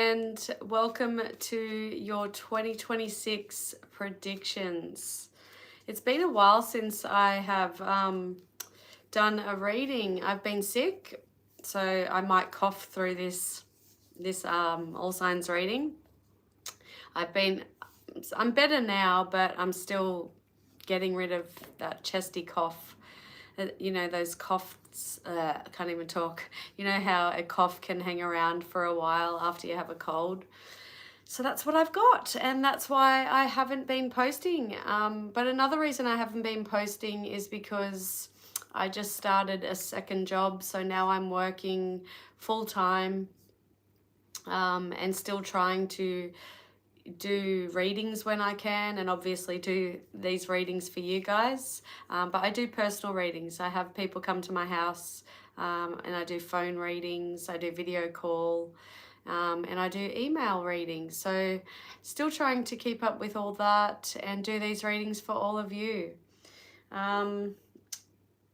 and welcome to your 2026 predictions. It's been a while since I have done a reading. I've been sick, so I might cough through this all signs reading. I'm better now, but I'm still getting rid of that chesty cough. You know, those coughs, I can't even talk. You know how a cough can hang around for a while after you have a cold. So that's what I've got, and that's why I haven't been posting. But another reason I haven't been posting is because I just started a second job, so now I'm working full-time and still trying to do readings when I can, and obviously do these readings for you guys, but I do personal readings. I have people come to my house, and I do phone readings, I do video call, and I do email readings. So still trying to keep up with all that and do these readings for all of you. All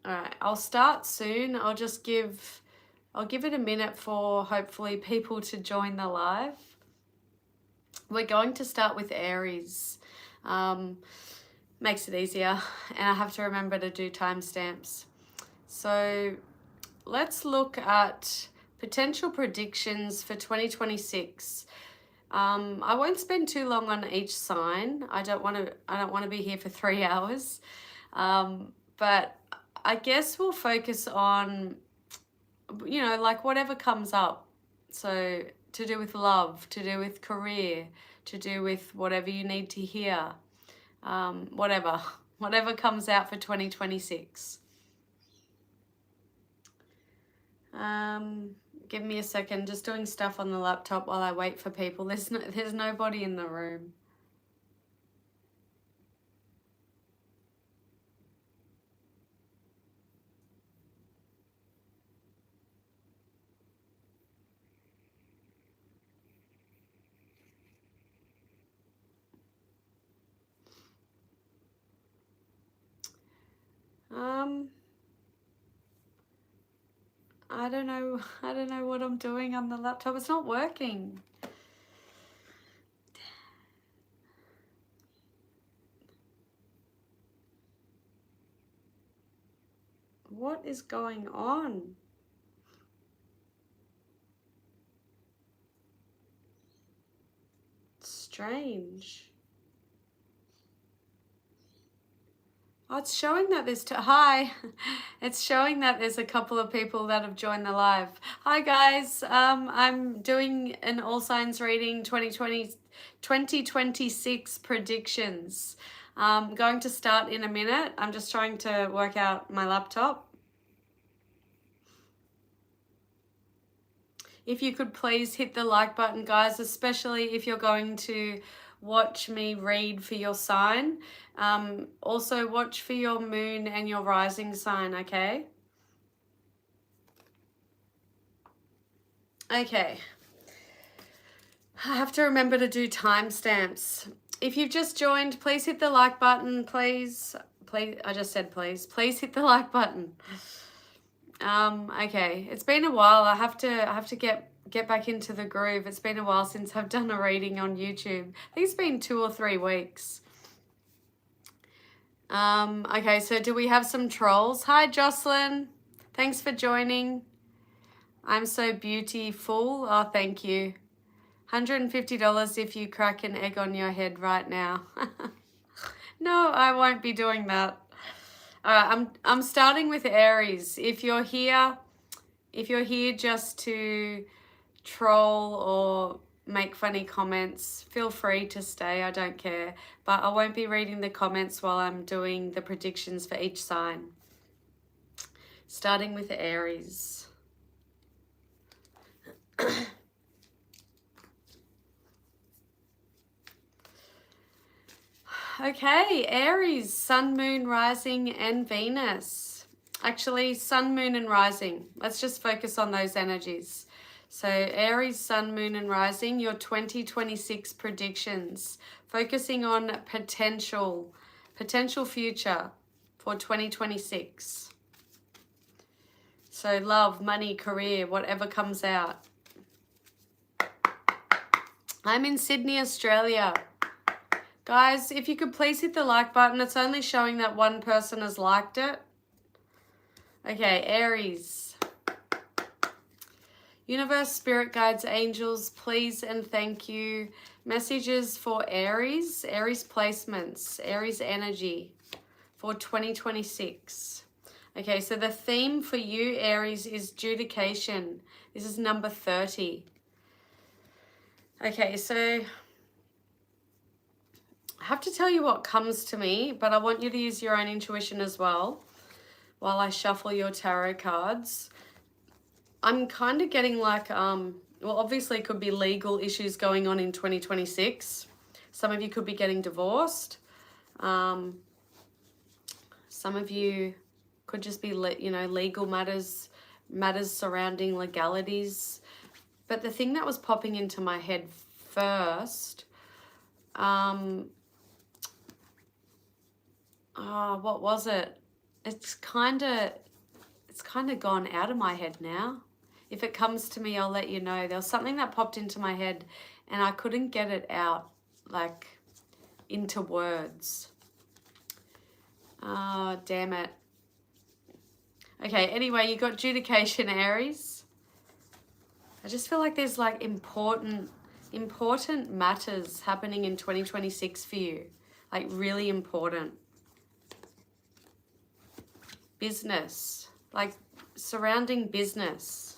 right, I'll start soon. I'll give it a minute for hopefully people to join the live. We're going to start with Aries. Makes it easier, and I have to remember to do timestamps. So let's look at potential predictions for 2026. I won't spend too long on each sign. I don't want to be here for 3 hours. But I guess we'll focus on, you know, like whatever comes up. So to do with love, to do with career, to do with whatever you need to hear, whatever comes out for 2026. Give me a second, just doing stuff on the laptop while I wait for people. There's nobody in the room. I don't know what I'm doing on the laptop. It's not working. What is going on? Strange. Oh, it's showing that there's hi. It's showing that there's a couple of people that have joined the live. Hi guys. I'm doing an all signs reading 2026 predictions. I'm going to start in a minute. I'm just trying to work out my laptop. If you could please hit the like button, guys, especially if you're going to watch me read for your sign. Also watch for your moon and your rising sign, okay? Okay. I have to remember to do timestamps. If you've just joined, please hit the like button, please. I just said please. Please hit the like button. Okay, it's been a while. I have to get back into the groove. It's been a while since I've done a reading on YouTube. I think it's been 2 or 3 weeks. Okay, so do we have some trolls? Hi, Jocelyn. Thanks for joining. I'm so beautiful. Oh, thank you. $150 if you crack an egg on your head right now. No, I won't be doing that. All right, I'm starting with Aries. If you're here just to troll or make funny comments, feel free to stay. I don't care. But I won't be reading the comments while I'm doing the predictions for each sign. Starting with Aries. Okay, Aries, Sun, Moon, Rising, and Venus. Actually, Sun, Moon, and Rising. Let's just focus on those energies. So Aries, Sun, Moon, and Rising, your 2026 predictions. Focusing on potential future for 2026. So love, money, career, whatever comes out. I'm in Sydney, Australia. Guys, if you could please hit the like button. It's only showing that one person has liked it. Okay, Aries. Universe, spirit guides, angels, please and thank you. Messages for Aries, Aries placements, Aries energy for 2026. Okay, so the theme for you, Aries, is judication. This is number 30. Okay, so I have to tell you what comes to me, but I want you to use your own intuition as well while I shuffle your tarot cards. I'm kind of getting like, well, obviously it could be legal issues going on in 2026. Some of you could be getting divorced. Some of you could just be, legal matters surrounding legalities. But the thing that was popping into my head first, what was it? It's kind of gone out of my head now. If it comes to me, I'll let you know. There was something that popped into my head and I couldn't get it out, like, into words. Oh, damn it. Okay, anyway, you got judication, Aries. I just feel like there's, like, important matters happening in 2026 for you. Like, really important. Business. Like, surrounding business.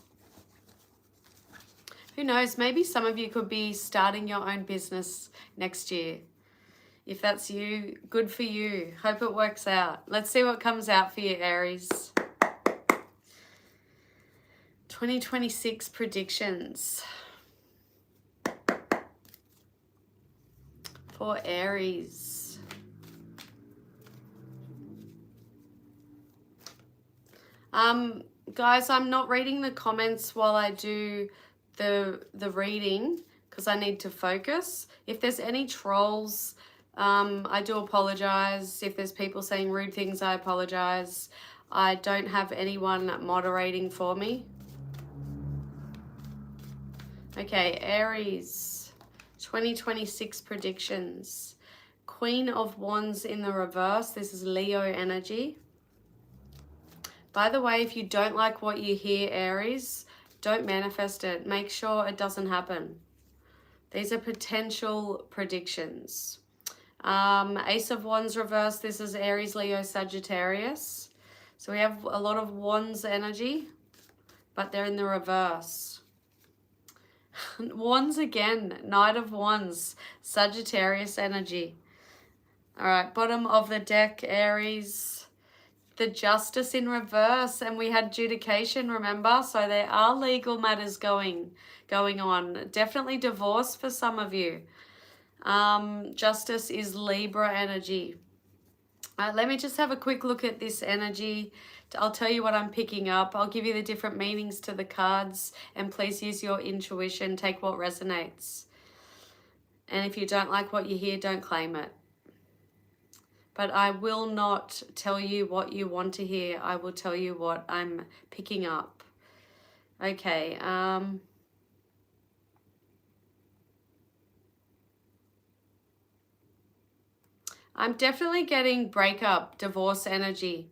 Who knows, maybe some of you could be starting your own business next year. If that's you, good for you. Hope it works out. Let's see what comes out for you, Aries. 2026 predictions for Aries. Guys, I'm not reading the comments while I do the reading because I need to focus. If there's any trolls, I do apologize. If there's people saying rude things, I apologize. I don't have anyone moderating for me. Okay, Aries, 2026 predictions. Queen of Wands in the reverse. This is Leo energy. By the way, if you don't like what you hear, Aries, don't manifest it. Make sure it doesn't happen. These are potential predictions. Ace of Wands reverse. This is Aries, Leo, Sagittarius. So we have a lot of Wands energy, but they're in the reverse. Wands again. Knight of Wands. Sagittarius energy. All right, bottom of the deck, Aries. The Justice in reverse, and we had judication, remember? So there are legal matters going on. Definitely divorce for some of you. Justice is Libra energy. Let me just have a quick look at this energy. I'll tell you what I'm picking up. I'll give you the different meanings to the cards, and please use your intuition. Take what resonates. And if you don't like what you hear, don't claim it. But I will not tell you what you want to hear. I will tell you what I'm picking up. Okay. I'm definitely getting breakup, divorce energy.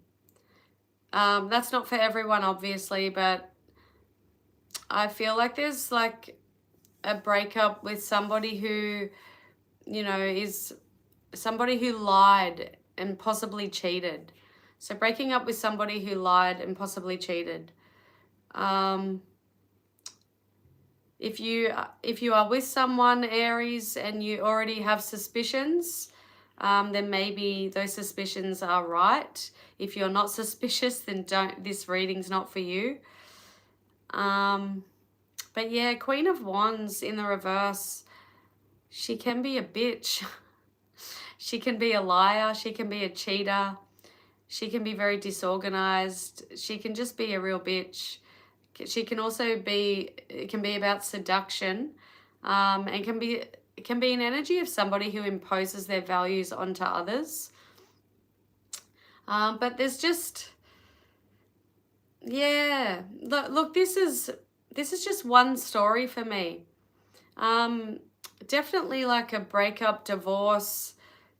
That's not for everyone, obviously, but I feel like there's like a breakup with somebody who, is somebody who lied and possibly cheated. So breaking up with somebody who lied and possibly cheated. If you are with someone, Aries, and you already have suspicions, then maybe those suspicions are right. If you're not suspicious, then this reading's not for you. But yeah, Queen of Wands in the reverse, she can be a bitch. She can be a liar. She can be a cheater. She can be very disorganized. She can just be a real bitch. She can also be, it can be about seduction, and it can be an energy of somebody who imposes their values onto others. But there's just, yeah, look, this is just one story for me. definitely like a breakup, divorce.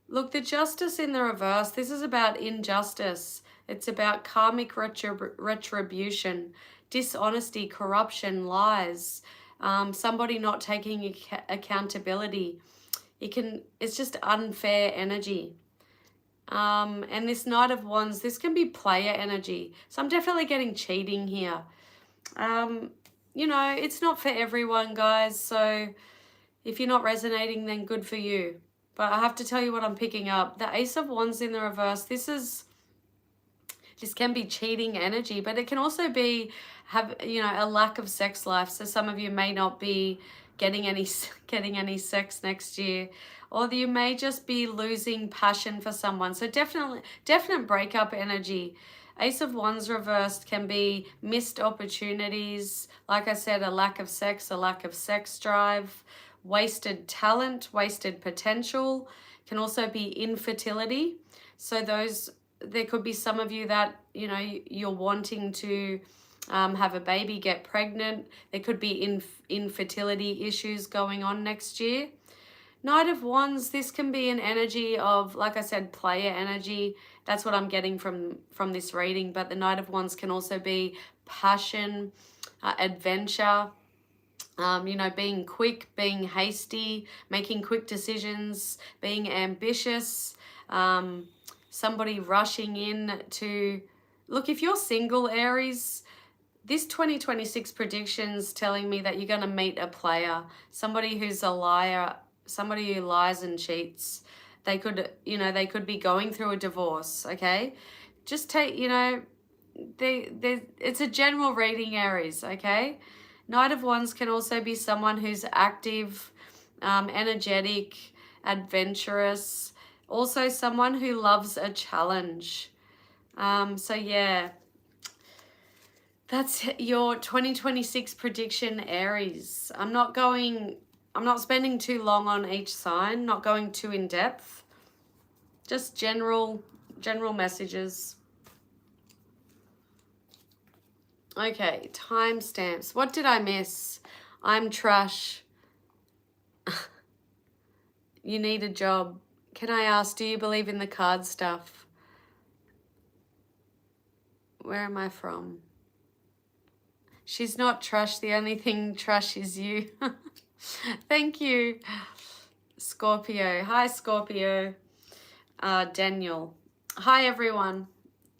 Look, the Justice in the reverse, this is about injustice. It's about karmic retribution, dishonesty, corruption, lies, somebody not taking accountability. It's just unfair energy. And this Knight of Wands, this can be player energy. So I'm definitely getting cheating here. You know, it's not for everyone, guys. So if you're not resonating, then good for you. But I have to tell you what I'm picking up. The Ace of Wands in the reverse, this can be cheating energy, but it can also be a lack of sex life. So some of you may not be getting any sex next year, or you may just be losing passion for someone. So definite breakup energy. Ace of Wands reversed can be missed opportunities. Like I said, a lack of sex, a lack of sex drive, wasted talent, wasted potential. Can also be infertility. So there could be some of you that, you're wanting to have a baby, get pregnant. There could be infertility issues going on next year. Knight of Wands, this can be an energy of, like I said, player energy. That's what I'm getting from this reading. But the Knight of Wands can also be passion, adventure, being quick, being hasty, making quick decisions, being ambitious, somebody rushing in to... Look, if you're single, Aries, this 2026 prediction's telling me that you're going to meet a player, somebody who's a liar, somebody who lies and cheats. They could be going through a divorce, okay? Just take, it's a general reading, Aries, okay? Knight of Wands can also be someone who's active, energetic, adventurous, also someone who loves a challenge. So yeah, that's your 2026 prediction, Aries. I'm not spending too long on each sign, not going too in depth. Just general messages. Okay, timestamps. What did I miss? I'm trash. You need a job. Can I ask, do you believe in the card stuff? Where am I from? She's not trash. The only thing trash is you. Thank you. Scorpio. Hi, Scorpio. Daniel. Hi, everyone.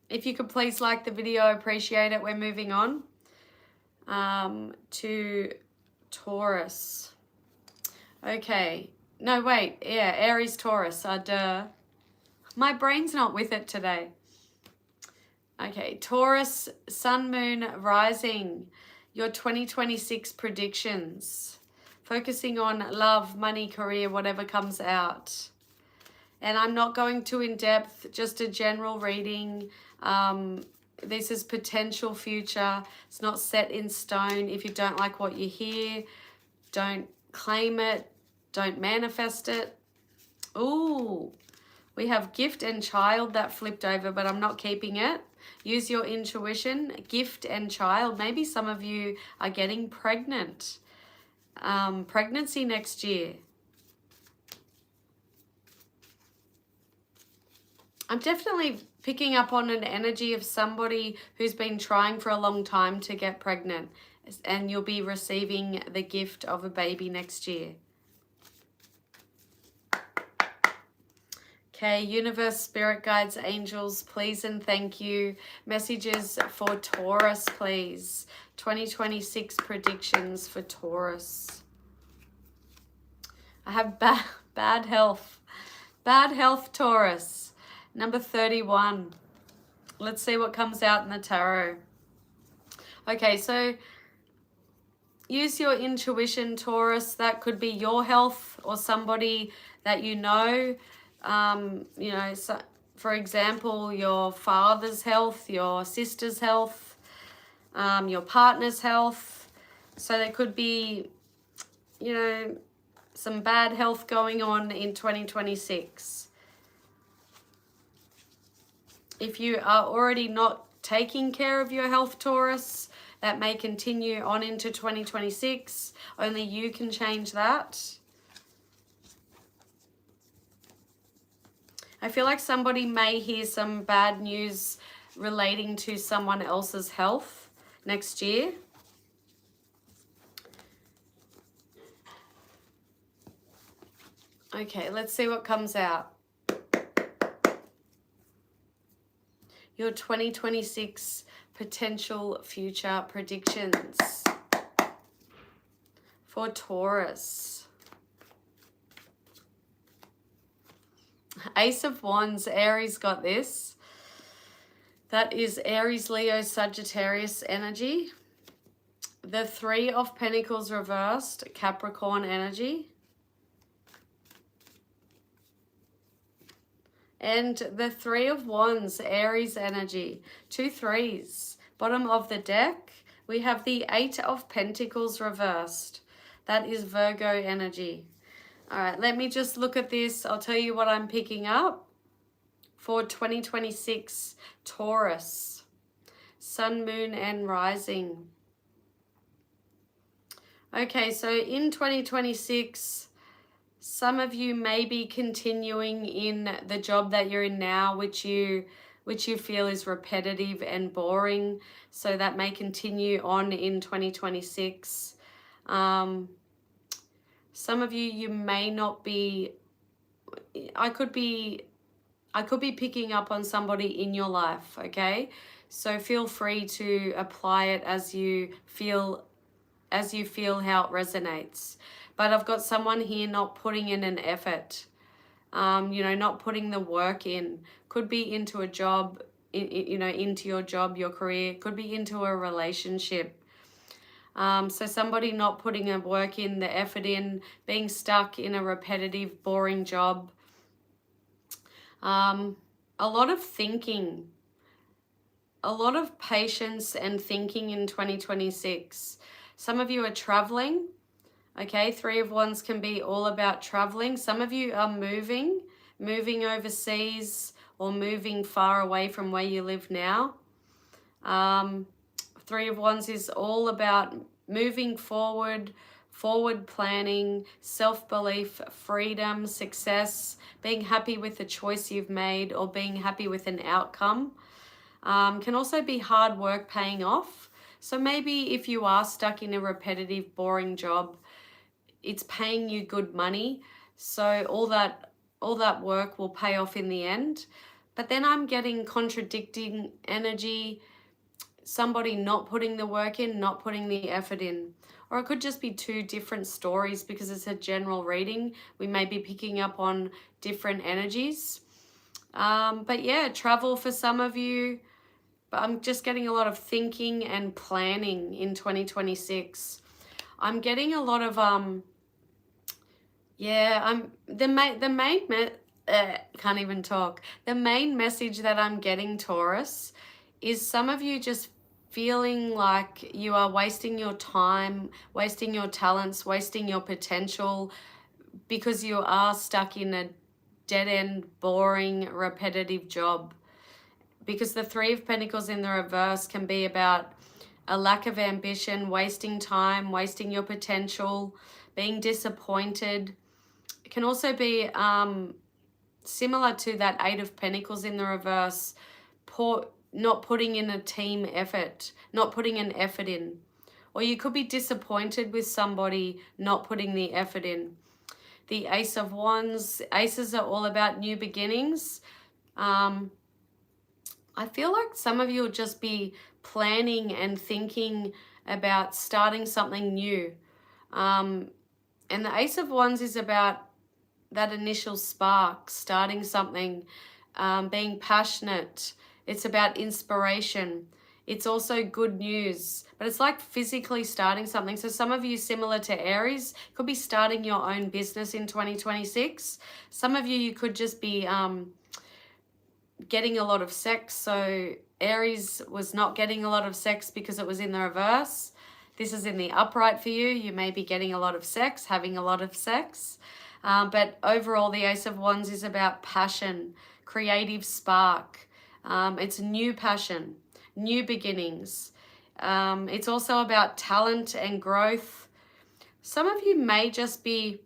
If you could please like the video, I appreciate it. We're moving on to Taurus. Okay. No, wait. Yeah, Aries, Taurus. Duh. My brain's not with it today. Okay, Taurus, Sun, Moon, Rising. Your 2026 predictions. Focusing on love, money, career, whatever comes out. And I'm not going too in depth, just a general reading. This is potential future. It's not set in stone. If you don't like what you hear, don't claim it. Don't manifest it. Ooh, we have gift and child that flipped over, but I'm not keeping it. Use your intuition. Gift and child. Maybe some of you are getting pregnant. Pregnancy next year. I'm definitely picking up on an energy of somebody who's been trying for a long time to get pregnant, and you'll be receiving the gift of a baby next year. Okay, universe, spirit guides, angels, please and thank you. Messages for Taurus, please. 2026 predictions for Taurus. I have bad health. Bad health, Taurus. Number 31. Let's see what comes out in the tarot. Okay, so use your intuition, Taurus. That could be your health or somebody that you know. So, for example, your father's health, your sister's health, your partner's health. So there could be, some bad health going on in 2026. If you are already not taking care of your health, Taurus, that may continue on into 2026. Only you can change that. I feel like somebody may hear some bad news relating to someone else's health next year. Okay, let's see what comes out. Your 2026 potential future predictions for Taurus. Ace of Wands, Aries got this. That is Aries, Leo, Sagittarius energy. The Three of Pentacles reversed, Capricorn energy. And the Three of Wands, Aries energy. 2 threes. Bottom of the deck, we have the Eight of Pentacles reversed. That is Virgo energy. All right, let me just look at this. I'll tell you what I'm picking up for 2026 Taurus. Sun, Moon, and Rising. Okay, so in 2026, some of you may be continuing in the job that you're in now, which you feel is repetitive and boring. So that may continue on in 2026. Some of you may not be, I could be picking up on somebody in your life, okay? So feel free to apply it as you feel how it resonates. But I've got someone here not putting in an effort, not putting the work in. Could be into a job, into your job, your career. Could be into a relationship. So somebody not putting the work in, the effort in, being stuck in a repetitive, boring job. A lot of thinking, a lot of patience and thinking in 2026. Some of you are traveling. Okay, Three of Wands can be all about traveling. Some of you are moving overseas or moving far away from where you live now. Three of Wands is all about moving forward planning, self-belief, freedom, success, being happy with the choice you've made or being happy with an outcome. Can also be hard work paying off. So maybe if you are stuck in a repetitive, boring job, it's paying you good money. So all that work will pay off in the end. But then I'm getting contradicting energy, somebody not putting the work in, not putting the effort in. Or it could just be two different stories because it's a general reading. We may be picking up on different energies. But yeah, travel for some of you. But I'm just getting a lot of thinking and planning in 2026. I'm getting a lot of can't even talk. The main message that I'm getting, Taurus, is some of you just feeling like you are wasting your time, wasting your talents, wasting your potential because you are stuck in a dead-end, boring, repetitive job. Because the Three of Pentacles in the reverse can be about a lack of ambition, wasting time, wasting your potential, being disappointed. It can also be similar to that Eight of Pentacles in the reverse, not putting in a team effort, not putting an effort in. Or you could be disappointed with somebody not putting the effort in. The Ace of Wands, aces are all about new beginnings. I feel like some of you will just be planning and thinking about starting something new. And the Ace of Wands is about that initial spark, starting something, being passionate. It's about inspiration. It's also good news, but it's like physically starting something. So some of you, similar to Aries, could be starting your own business in 2026. Some of you could just be getting a lot of sex. So Aries was not getting a lot of sex because it was in the reverse. This is in the upright for you. You may be getting a lot of sex, having a lot of sex. But overall, the Ace of Wands is about passion, creative spark. It's new passion, new beginnings. It's also about talent and growth. Some of you may just be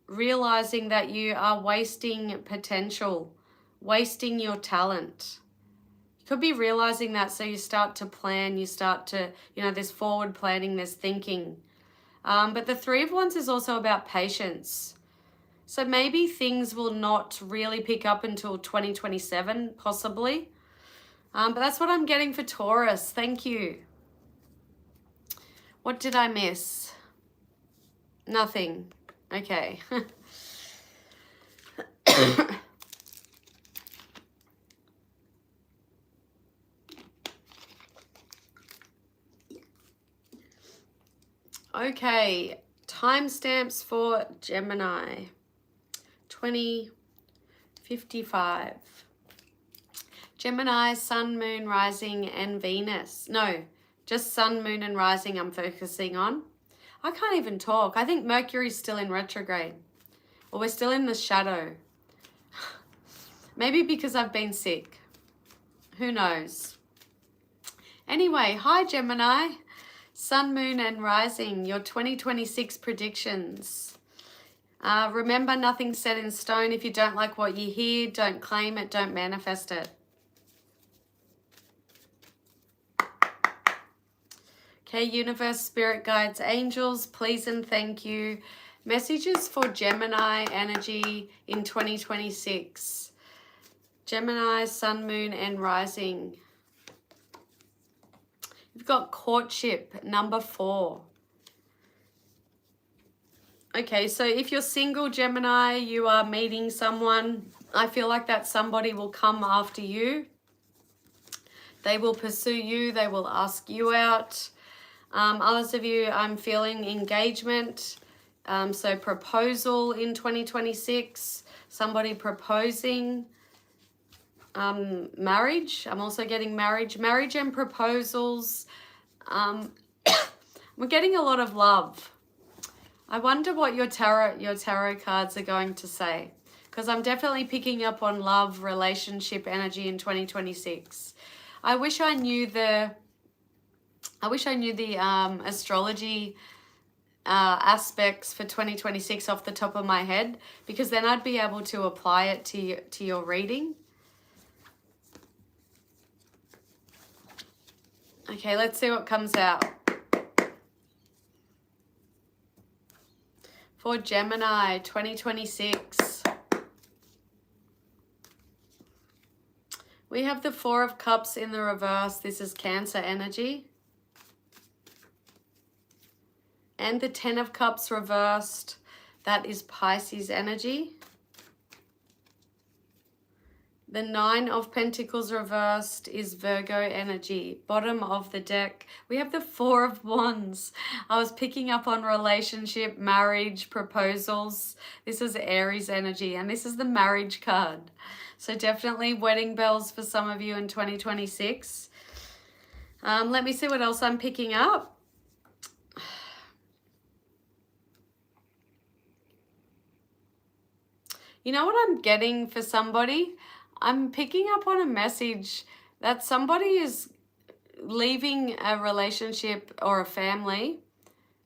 realizing that you are wasting potential. wasting your talent. You could be realizing that, so you start to plan, you start to, you know, there's forward planning, there's thinking. But the Three of Wands is also about patience. So maybe things will not really pick up until 2027, possibly. But that's what I'm getting for Taurus. Thank you. What did I miss? Nothing. Okay. Okay, timestamps for Gemini. 2055. Gemini, Sun, Moon, Rising, and Venus. No, just Sun, Moon, and Rising I'm focusing on. I can't even talk. I think Mercury's still in retrograde. Or we're still in the shadow. Maybe because I've been sick. Who knows? Anyway, hi Gemini. Sun, Moon, and Rising, your 2026 predictions. Remember, nothing's set in stone. If you don't like what you hear, don't claim it, don't manifest it. Okay, universe, spirit guides, angels, please and thank you. Messages for Gemini energy in 2026. Gemini, Sun, Moon, and Rising. You've got courtship, number 4. Okay, so if you're single, Gemini, you are meeting someone. I feel like that somebody will come after you. They will pursue you. They will ask you out. Others of you, I'm feeling engagement. So proposal in 2026. Somebody proposing. Marriage. I'm also getting marriage and proposals. We're getting a lot of love. I wonder what your tarot cards are going to say, because I'm definitely picking up on love, relationship energy in 2026. I wish I knew the astrology aspects for 2026 off the top of my head, because then I'd be able to apply it to your reading. Okay, let's see what comes out. For Gemini, 2026. We have the Four of Cups in the reverse. This is Cancer energy. And the Ten of Cups reversed. That is Pisces energy. The Nine of Pentacles reversed is Virgo energy. Bottom of the deck, we have the Four of Wands. I was picking up on relationship, marriage, proposals. This is Aries energy, and this is the marriage card. So definitely wedding bells for some of you in 2026. Let me see what else I'm picking up. You know what I'm getting for somebody? I'm picking up on a message that somebody is leaving a relationship or a family.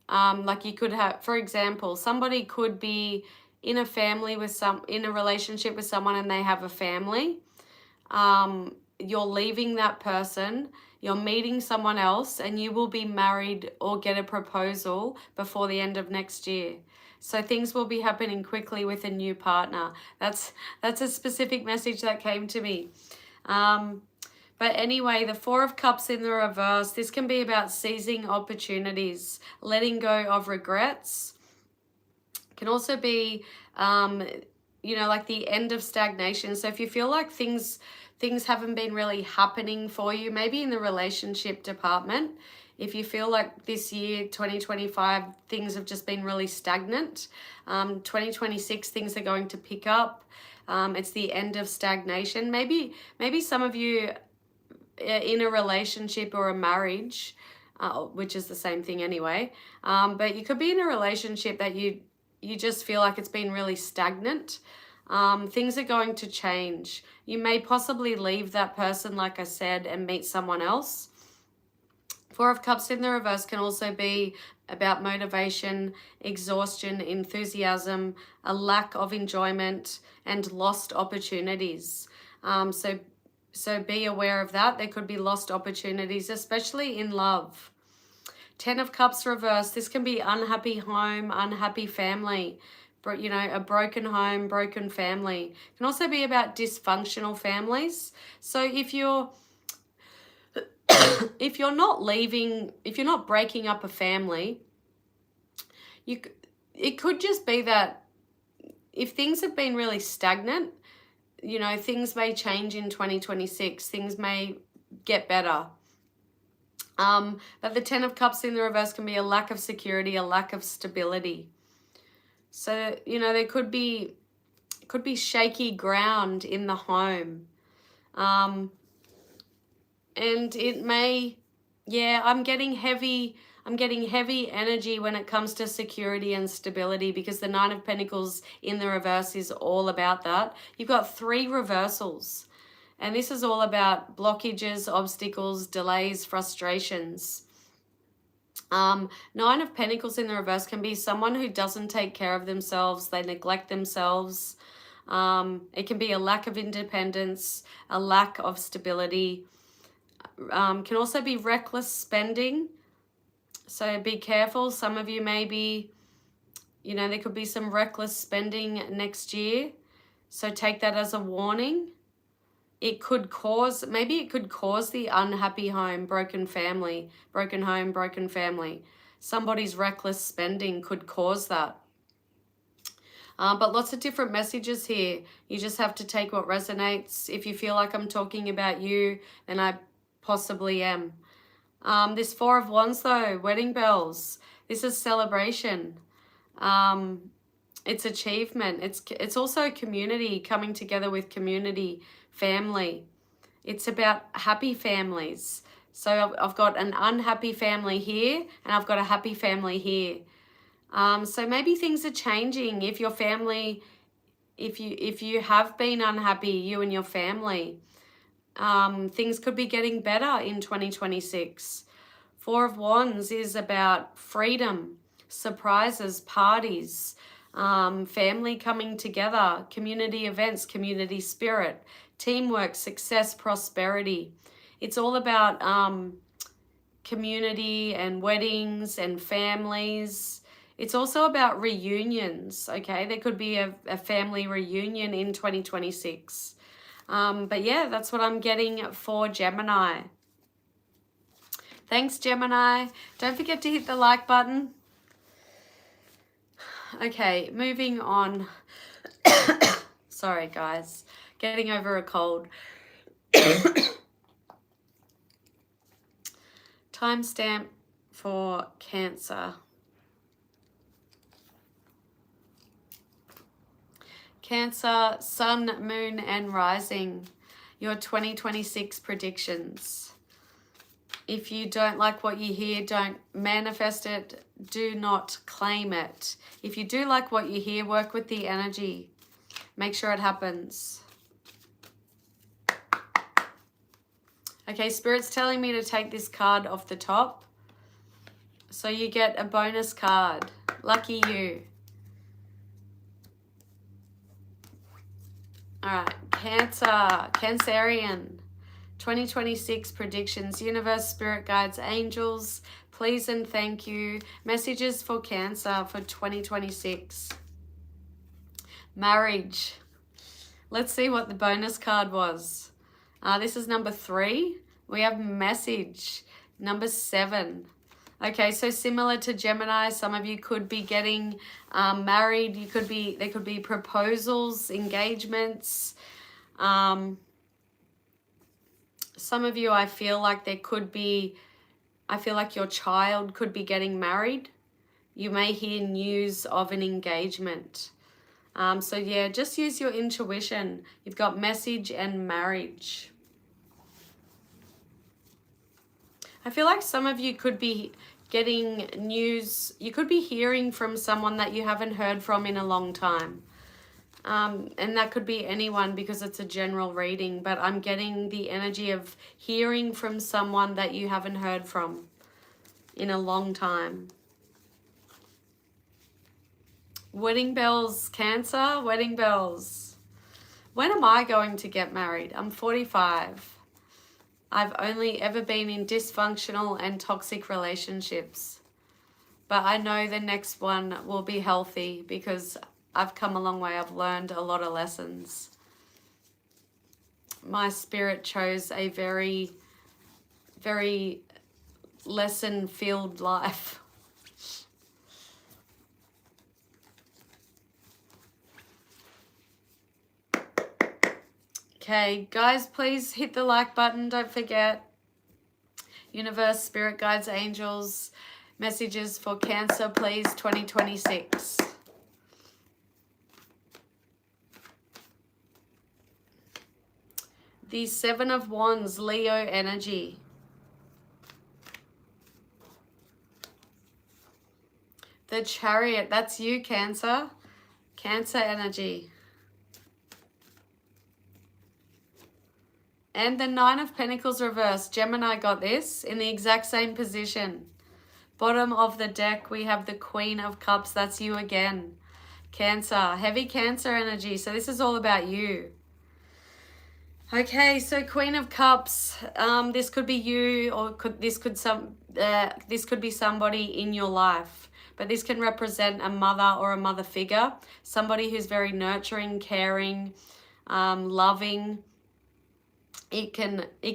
Like you could have, for example, somebody could be in a family with in a relationship with someone and they have a family. You're leaving that person, you're meeting someone else, and you will be married or get a proposal before the end of next year. So things will be happening quickly with a new partner. That's a specific message that came to me. But anyway, the Four of Cups in the reverse, this can be about seizing opportunities, letting go of regrets. It can also be, you know, like the end of stagnation. So if you feel like things haven't been really happening for you, maybe in the relationship department, if you feel like this year, 2025, things have just been really stagnant, 2026, things are going to pick up. It's the end of stagnation. Maybe some of you in a relationship or a marriage, which is the same thing anyway, but you could be in a relationship that you just feel like it's been really stagnant. Things are going to change. You may possibly leave that person, like I said, and meet someone else. Four of Cups in the reverse can also be about motivation, exhaustion, enthusiasm, a lack of enjoyment, and lost opportunities. So be aware of that. There could be lost opportunities, especially in love. 10 of Cups reversed. This can be unhappy home, unhappy family, but you know, a broken home, broken family. It can also be about dysfunctional families. So if you're if you're not leaving, if you're not breaking up a family, it could just be that if things have been really stagnant, you know, things may change in 2026. Things may get better. But the 10 of Cups in the reverse can be a lack of security, a lack of stability. So, you know, there could be shaky ground in the home. And it may, yeah, I'm getting heavy energy when it comes to security and stability, because the 9 of Pentacles in the reverse is all about that. You've got 3 reversals. And this is all about blockages, obstacles, delays, frustrations. 9 of Pentacles in the reverse can be someone who doesn't take care of themselves. They neglect themselves. It can be a lack of independence, a lack of stability. Can also be reckless spending. So be careful. Some of you may be, you know, there could be some reckless spending next year. So take that as a warning. It could cause, maybe it could cause the unhappy home, broken family, broken home, broken family. Somebody's reckless spending could cause that. But lots of different messages here. You just have to take what resonates. If you feel like I'm talking about you, then I possibly am. This 4 of Wands though, wedding bells. This is celebration. It's achievement. It's also community, coming together with community, family. It's about happy families. So I've got an unhappy family here, and I've got a happy family here. So maybe things are changing. If your family, if you have been unhappy, you and your family, things could be getting better in 2026. 4 of Wands is about freedom, surprises, parties, family coming together, community events, community spirit, teamwork, success, prosperity. It's all about community and weddings and families. It's also about reunions, okay? There could be a family reunion in 2026. But yeah, that's what I'm getting for Gemini. Thanks, Gemini. Don't forget to hit the like button. Okay, moving on. Sorry, guys. Getting over a cold. Timestamp for Cancer. Cancer, Sun, Moon, and Rising. Your 2026 predictions. If you don't like what you hear, don't manifest it. Do not claim it. If you do like what you hear, work with the energy. Make sure it happens. Okay, Spirit's telling me to take this card off the top. So you get a bonus card. Lucky you. All right, Cancer, Cancerian. 2026 predictions. Universe, spirit guides, angels, please and thank you. Messages for Cancer for 2026. Marriage. Let's see what the bonus card was. This is number 3. We have message. Number 7. Okay, so similar to Gemini, some of you could be getting married. There could be proposals, engagements. Some of you, I feel like your child could be getting married. You may hear news of an engagement. So yeah, just use your intuition. You've got message and marriage. I feel like some of you could be getting news. You could be hearing from someone that you haven't heard from in a long time. And that could be anyone because it's a general reading, but I'm getting the energy of hearing from someone that you haven't heard from in a long time. Wedding bells, Cancer, wedding bells. When am I going to get married? I'm 45. I've only ever been in dysfunctional and toxic relationships. But I know the next one will be healthy because I've come a long way. I've learned a lot of lessons. My spirit chose a very, very lesson-filled life. Okay, guys, please hit the like button. Don't forget. Universe, spirit guides, angels, messages for Cancer, please, 2026. The Seven of Wands, Leo energy. The Chariot, that's you, Cancer. Cancer energy. And the Nine of Pentacles reversed. Gemini got this in the exact same position. Bottom of the deck, we have the Queen of Cups. That's you again. Cancer, heavy Cancer energy. So this is all about you. Okay, so Queen of Cups. This could be you, or this could be somebody in your life. But this can represent a mother or a mother figure. Somebody who's very nurturing, caring, loving. It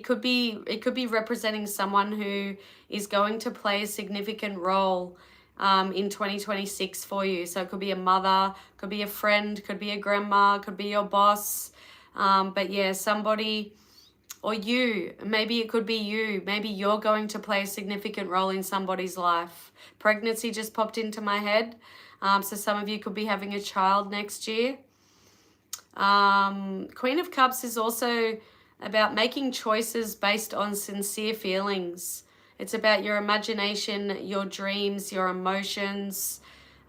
could be representing someone who is going to play a significant role in 2026 for you. So it could be a mother, could be a friend, could be a grandma, could be your boss. But yeah, somebody, or you, maybe it could be you. Maybe you're going to play a significant role in somebody's life. Pregnancy just popped into my head. So some of you could be having a child next year. Queen of Cups is also about making choices based on sincere feelings. It's about your imagination, your dreams, your emotions,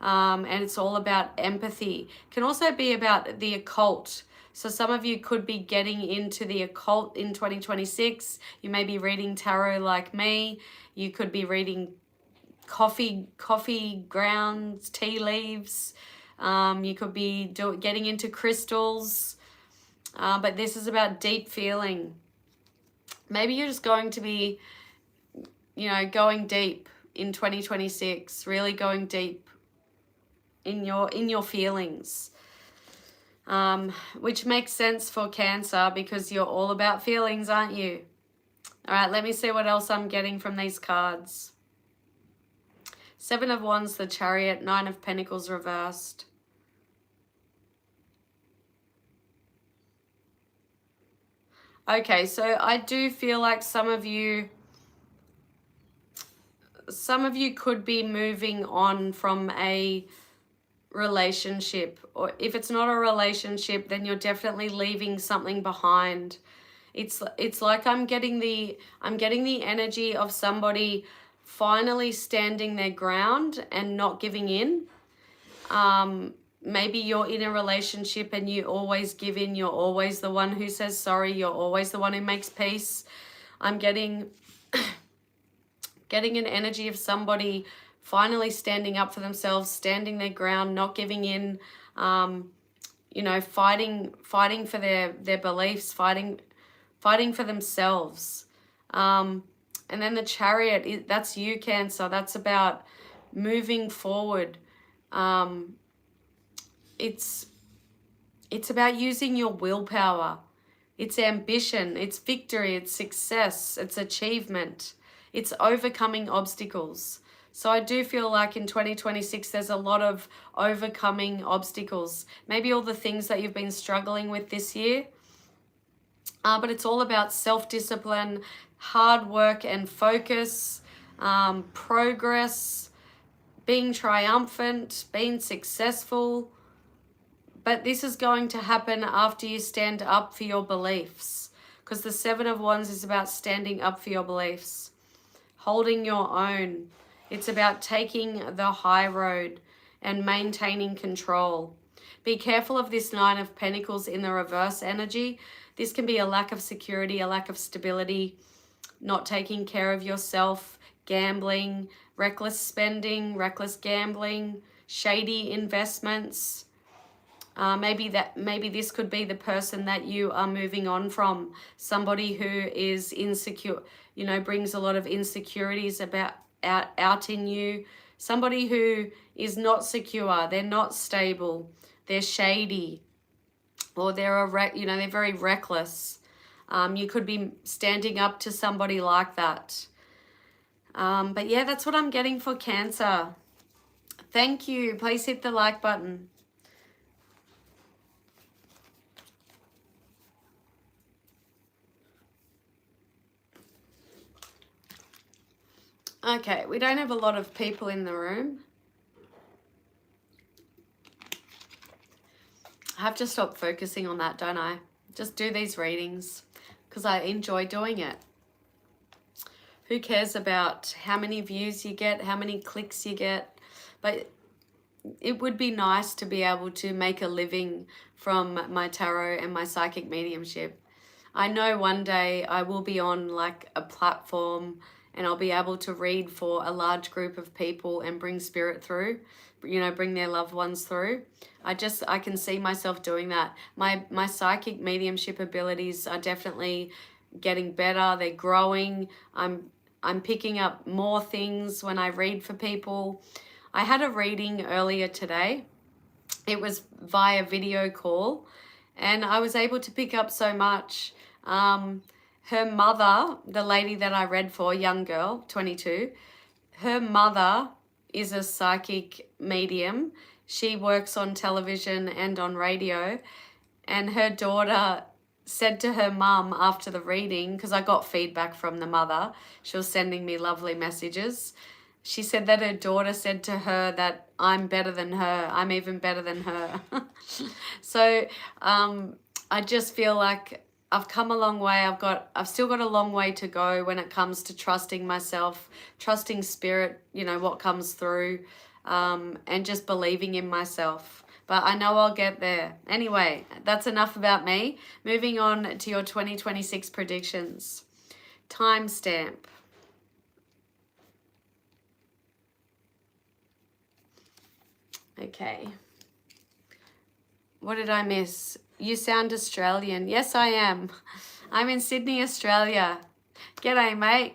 and it's all about empathy. It can also be about the occult. So some of you could be getting into the occult in 2026. You may be reading tarot like me. You could be reading coffee grounds, tea leaves. You could be getting into crystals. But this is about deep feeling. Maybe you're just going to be, going deep in 2026, really going deep in your feelings, which makes sense for Cancer because you're all about feelings, aren't you? All right, let me see what else I'm getting from these cards. Seven of Wands, the Chariot, Nine of Pentacles reversed. Okay, so I do feel like some of you could be moving on from a relationship, or if it's not a relationship, then you're definitely leaving something behind. It's like I'm getting the energy of somebody finally standing their ground and not giving in. Maybe you're in a relationship and you always give in. You're always the one who says sorry. You're always the one who makes peace. I'm getting an energy of somebody finally standing up for themselves, standing their ground, not giving in, fighting for their beliefs, fighting for themselves. And then the Chariot, that's you, Cancer. That's about moving forward. It's about using your willpower. It's ambition, it's victory, it's success, it's achievement. It's overcoming obstacles. So I do feel like in 2026, there's a lot of overcoming obstacles. Maybe all the things that you've been struggling with this year. But it's all about self-discipline, hard work and focus, progress, being triumphant, being successful. But this is going to happen after you stand up for your beliefs, because the Seven of Wands is about standing up for your beliefs, holding your own. It's about taking the high road and maintaining control. Be careful of this Nine of Pentacles in the reverse energy. This can be a lack of security, a lack of stability, not taking care of yourself, gambling, reckless spending, reckless gambling, shady investments. Maybe this could be the person that you are moving on from. Somebody who is insecure, you know, brings a lot of insecurities out in you. Somebody who is not secure, they're not stable, they're shady, or they're they're very reckless. You could be standing up to somebody like that. But yeah, that's what I'm getting for Cancer. Thank you. Please hit the like button. Okay, we don't have a lot of people in the room. I have to stop focusing on that, don't I? Just do these readings because I enjoy doing it. Who cares about how many views you get, how many clicks you get? But it would be nice to be able to make a living from my tarot and my psychic mediumship. I know one day I will be on like a platform and I'll be able to read for a large group of people and bring spirit through, you know, bring their loved ones through. I can see myself doing that. My psychic mediumship abilities are definitely getting better. They're growing. I'm picking up more things when I read for people. I had a reading earlier today. It was via video call and I was able to pick up so much. Her mother, the lady that I read for, young girl, 22, her mother is a psychic medium. She works on television and on radio, and her daughter said to her mum after the reading, because I got feedback from the mother, she was sending me lovely messages. She said that her daughter said to her that I'm better than her. I'm even better than her. So I just feel like I've come a long way. I've still got a long way to go when it comes to trusting myself, trusting spirit, you know, what comes through, and just believing in myself. But I know I'll get there. Anyway, that's enough about me. Moving on to your 2026 predictions. Timestamp. Okay. What did I miss? You sound Australian. Yes, I am. I'm in Sydney, Australia. G'day, mate.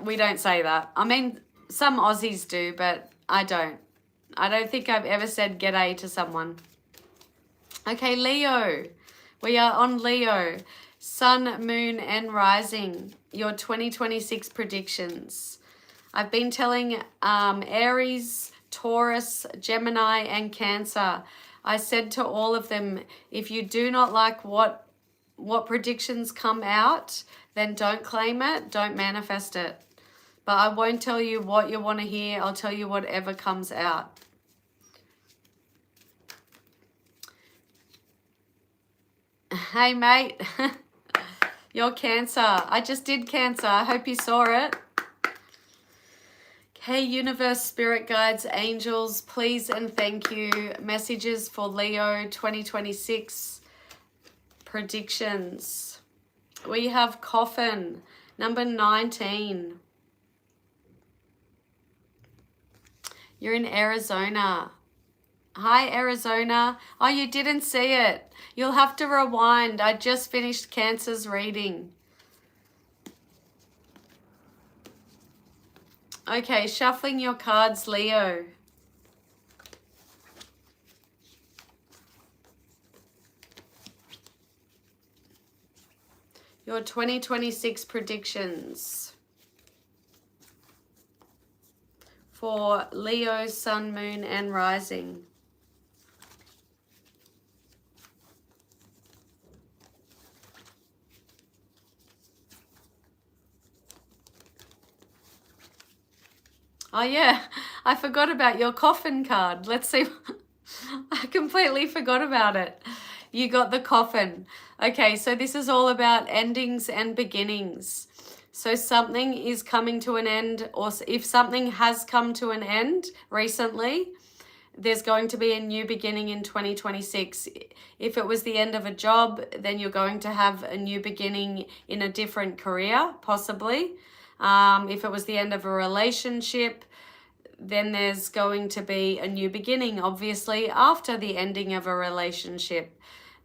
We don't say that. I mean, some Aussies do, but I don't. I don't think I've ever said g'day to someone. Okay, Leo. We are on Leo. Sun, moon, and rising. Your 2026 predictions. I've been telling Aries, Taurus, Gemini, and Cancer. I said to all of them, if you do not like what predictions come out, then don't claim it, don't manifest it. But I won't tell you what you want to hear. I'll tell you whatever comes out. Hey, mate. You're Cancer. I just did Cancer. I hope you saw it. Okay, universe, spirit guides, angels, please and thank you. Messages for Leo 2026 predictions. We have coffin, number 19. You're in Arizona. Hi, Arizona. Oh, you didn't see it. You'll have to rewind. I just finished Cancer's reading. Okay, shuffling your cards, Leo. Your 2026 predictions for Leo, Sun, Moon, and Rising. Oh yeah, I forgot about your coffin card. Let's see. I completely forgot about it. You got the coffin. Okay, so this is all about endings and beginnings. So something is coming to an end, or if something has come to an end recently, there's going to be a new beginning in 2026. If it was the end of a job, then you're going to have a new beginning in a different career, possibly. If it was the end of a relationship, then there's going to be a new beginning, obviously, after the ending of a relationship.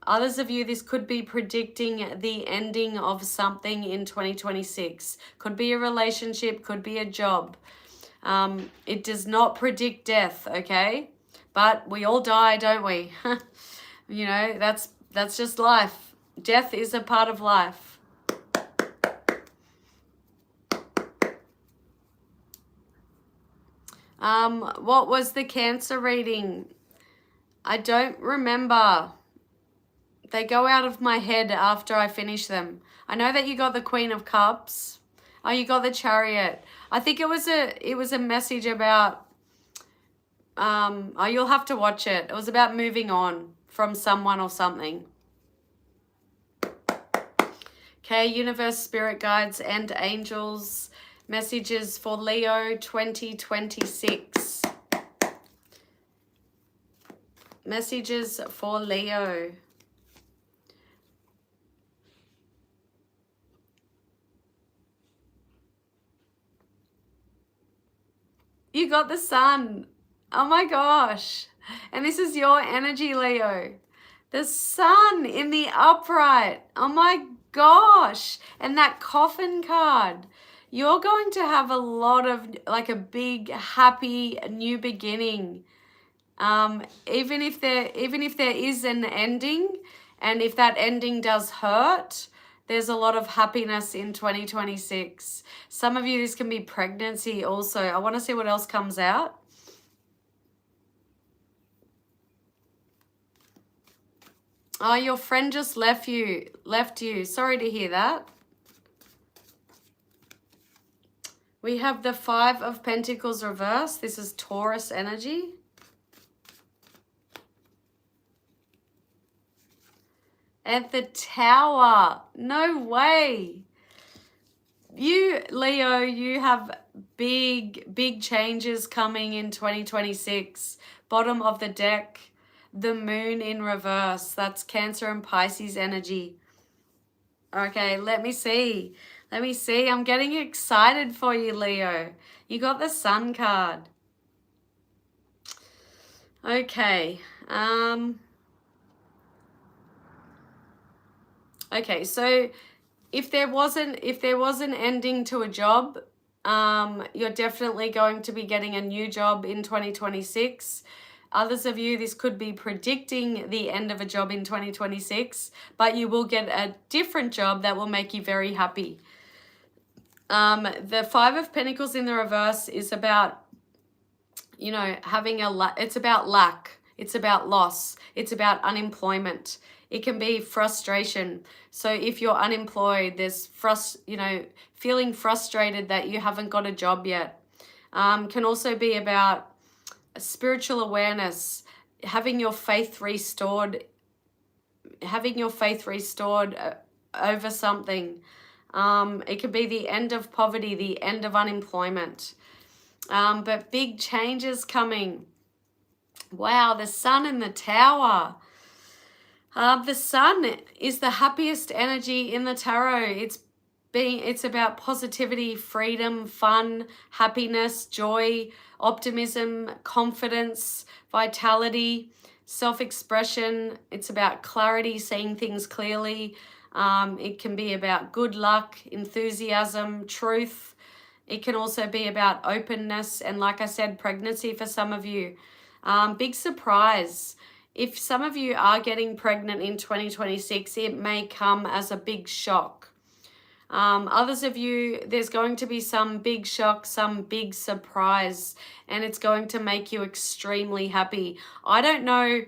Others of you, this could be predicting the ending of something in 2026. Could be a relationship, could be a job. It does not predict death, okay? But we all die, don't we? You know, that's just life. Death is a part of life. What was the Cancer reading? I don't remember. They go out of my head after I finish them. I know that you got the Queen of Cups. Oh, you got the Chariot. I think it was a message about oh, you'll have to watch it. It was about moving on from someone or something. Okay, universe, spirit guides, and angels. Messages for Leo 2026. Messages for Leo. You got the Sun. Oh my gosh. And this is your energy, Leo. The Sun in the upright. Oh my gosh. And that Coffin card. You're going to have a lot of, like, a big, happy new beginning. Even if there is an ending, and if that ending does hurt, there's a lot of happiness in 2026. Some of you, this can be pregnancy also. I want to see what else comes out. Oh, your friend just left you. Sorry to hear that. We have the Five of Pentacles reversed. This is Taurus energy. And the Tower. No way. You, Leo, you have big changes coming in 2026. Bottom of the deck, the Moon in reverse. That's Cancer and Pisces energy. Okay, let me see. I'm getting excited for you, Leo. You got the Sun card. Okay. Okay, so if there was an ending to a job, you're definitely going to be getting a new job in 2026. Others of you, this could be predicting the end of a job in 2026, but you will get a different job that will make you very happy. The Five of Pentacles in the reverse is about, you know, it's about lack, it's about loss, it's about unemployment. It can be frustration. So if you're unemployed, there's feeling frustrated that you haven't got a job yet. Can also be about spiritual awareness, having your faith restored over something. It could be the end of poverty, the end of unemployment. But big changes coming. Wow, the Sun in the Tower. The Sun is the happiest energy in the tarot. It's about positivity, freedom, fun, happiness, joy, optimism, confidence, vitality, self-expression. It's about clarity, seeing things clearly. It can be about good luck, enthusiasm, truth. It can also be about openness and, like I said, pregnancy for some of you. Big surprise. If some of you are getting pregnant in 2026, it may come as a big shock. Others of you, there's going to be some big shock, some big surprise, and it's going to make you extremely happy. I don't know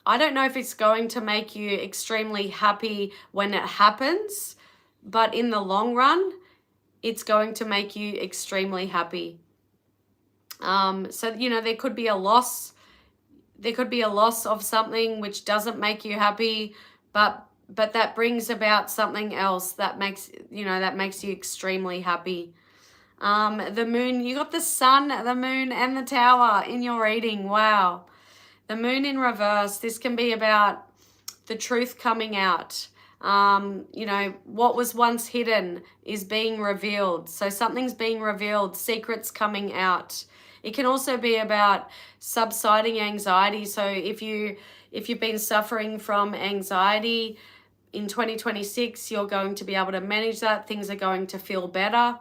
if it's going to make you extremely happy when it happens, but in the long run, it's going to make you extremely happy. So, you know, there could be a loss. There could be a loss of something which doesn't make you happy, but that brings about something else that makes you extremely happy. The Moon, you got the Sun, the Moon, and the Tower in your reading. Wow. The Moon in reverse. This can be about the truth coming out. You know, what was once hidden is being revealed. So something's being revealed, secrets coming out. It can also be about subsiding anxiety. So if you've been suffering from anxiety in 2026, you're going to be able to manage that. Things are going to feel better.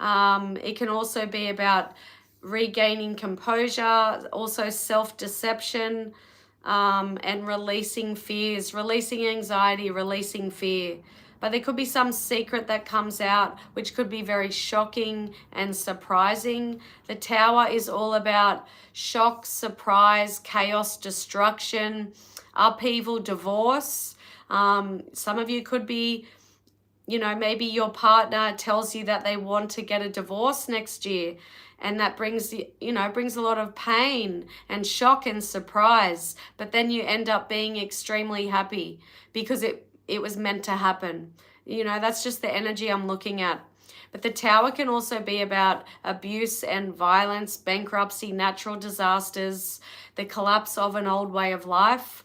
It can also be about regaining composure, also self-deception, and releasing fears, releasing anxiety, releasing fear. But there could be some secret that comes out, which could be very shocking and surprising. The Tower is all about shock, surprise, chaos, destruction, upheaval, divorce. Some of you could be, maybe your partner tells you that they want to get a divorce next year. And that brings a lot of pain and shock and surprise. But then you end up being extremely happy because it was meant to happen. That's just the energy I'm looking at. But the Tower can also be about abuse and violence, bankruptcy, natural disasters, the collapse of an old way of life,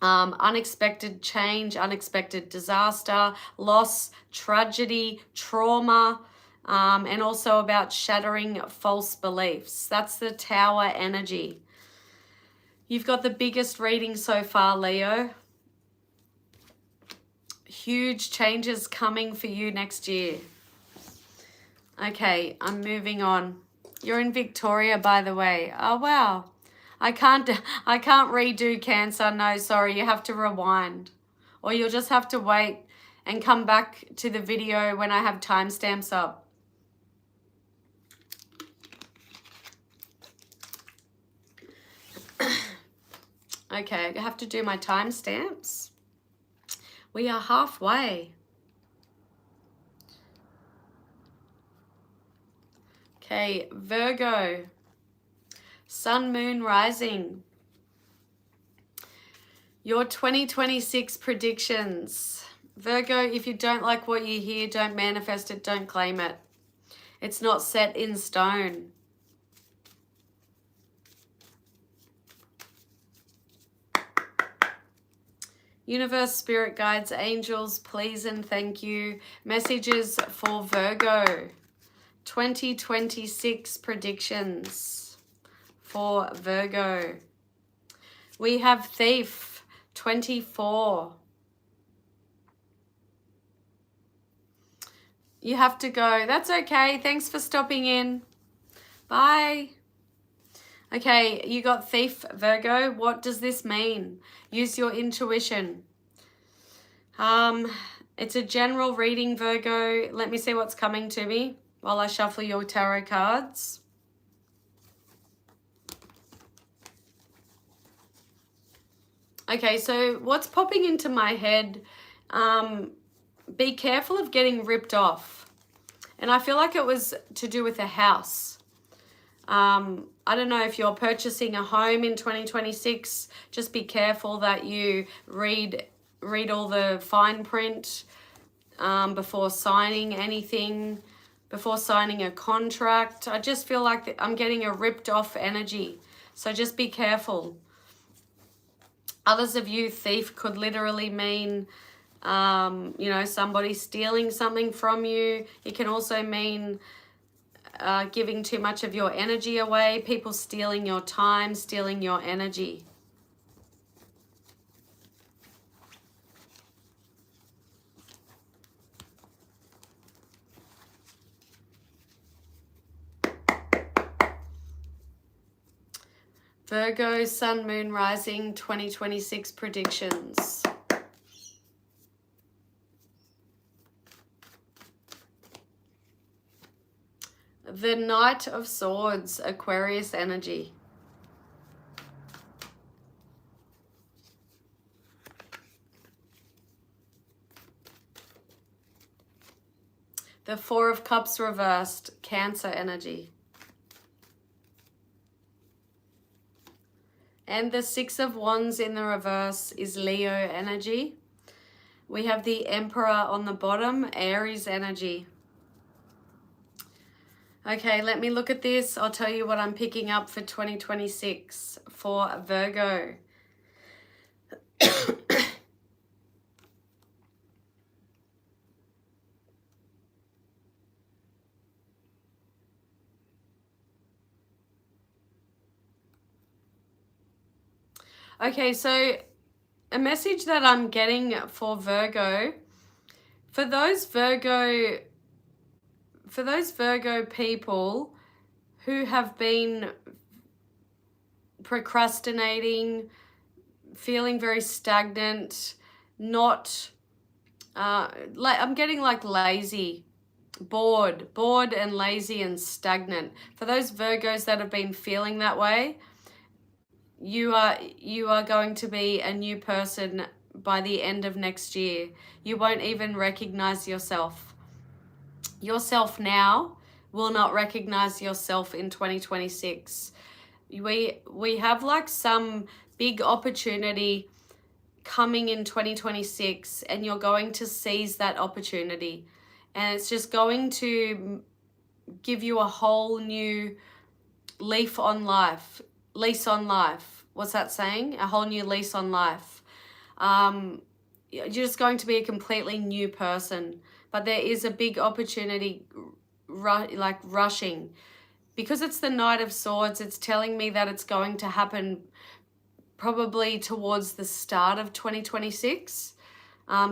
unexpected change, unexpected disaster, loss, tragedy, trauma, and also about shattering false beliefs. That's the Tower energy. You've got the biggest reading so far, Leo. Huge changes coming for you next year. Okay, I'm moving on. You're in Victoria, by the way. Oh, wow. I can't redo Cancer. No, sorry, you have to rewind. Or you'll just have to wait and come back to the video when I have timestamps up. Okay, I have to do my timestamps. We are halfway. Okay, Virgo. Sun, Moon, Rising. Your 2026 predictions. Virgo, if you don't like what you hear, don't manifest it, don't claim it. It's not set in stone. Universe, spirit guides, angels, please and thank you. Messages for Virgo. 2026 predictions for Virgo. We have Thief, 24. You have to go. That's okay. Thanks for stopping in. Bye. Okay, you got Thief, Virgo. What does this mean? Use your intuition. It's a general reading, Virgo. Let me see what's coming to me while I shuffle your tarot cards. Okay, so what's popping into my head, be careful of getting ripped off. And I feel like it was to do with a house. I don't know if you're purchasing a home in 2026, just be careful that you read all the fine print before signing anything, before signing a contract. I just feel like I'm getting a ripped off energy. So just be careful. Others of you, thief could literally mean, somebody stealing something from you. It can also mean giving too much of your energy away, people stealing your time, stealing your energy. Virgo, Sun, Moon, Rising, 2026 predictions. The Knight of Swords, Aquarius energy. The Four of Cups reversed, Cancer energy. And the Six of Wands in the reverse is Leo energy. We have the Emperor on the bottom, Aries energy. Okay, let me look at this. I'll tell you what I'm picking up for 2026 for Virgo. Okay, so a message that I'm getting for Virgo, for those Virgo people who have been procrastinating, feeling very stagnant, not like I'm getting like lazy, bored and lazy and stagnant. For those Virgos that have been feeling that way, you are going to be a new person by the end of next year. You won't even recognize yourself. Yourself now will not recognize yourself in 2026. We have like some big opportunity coming in 2026, and you're going to seize that opportunity, and it's just going to give you a whole new lease on life. What's that saying? A whole new lease on life. You're just going to be a completely new person, but there is a big opportunity like rushing. Because it's the Knight of Swords, it's telling me that it's going to happen probably towards the start of 2026.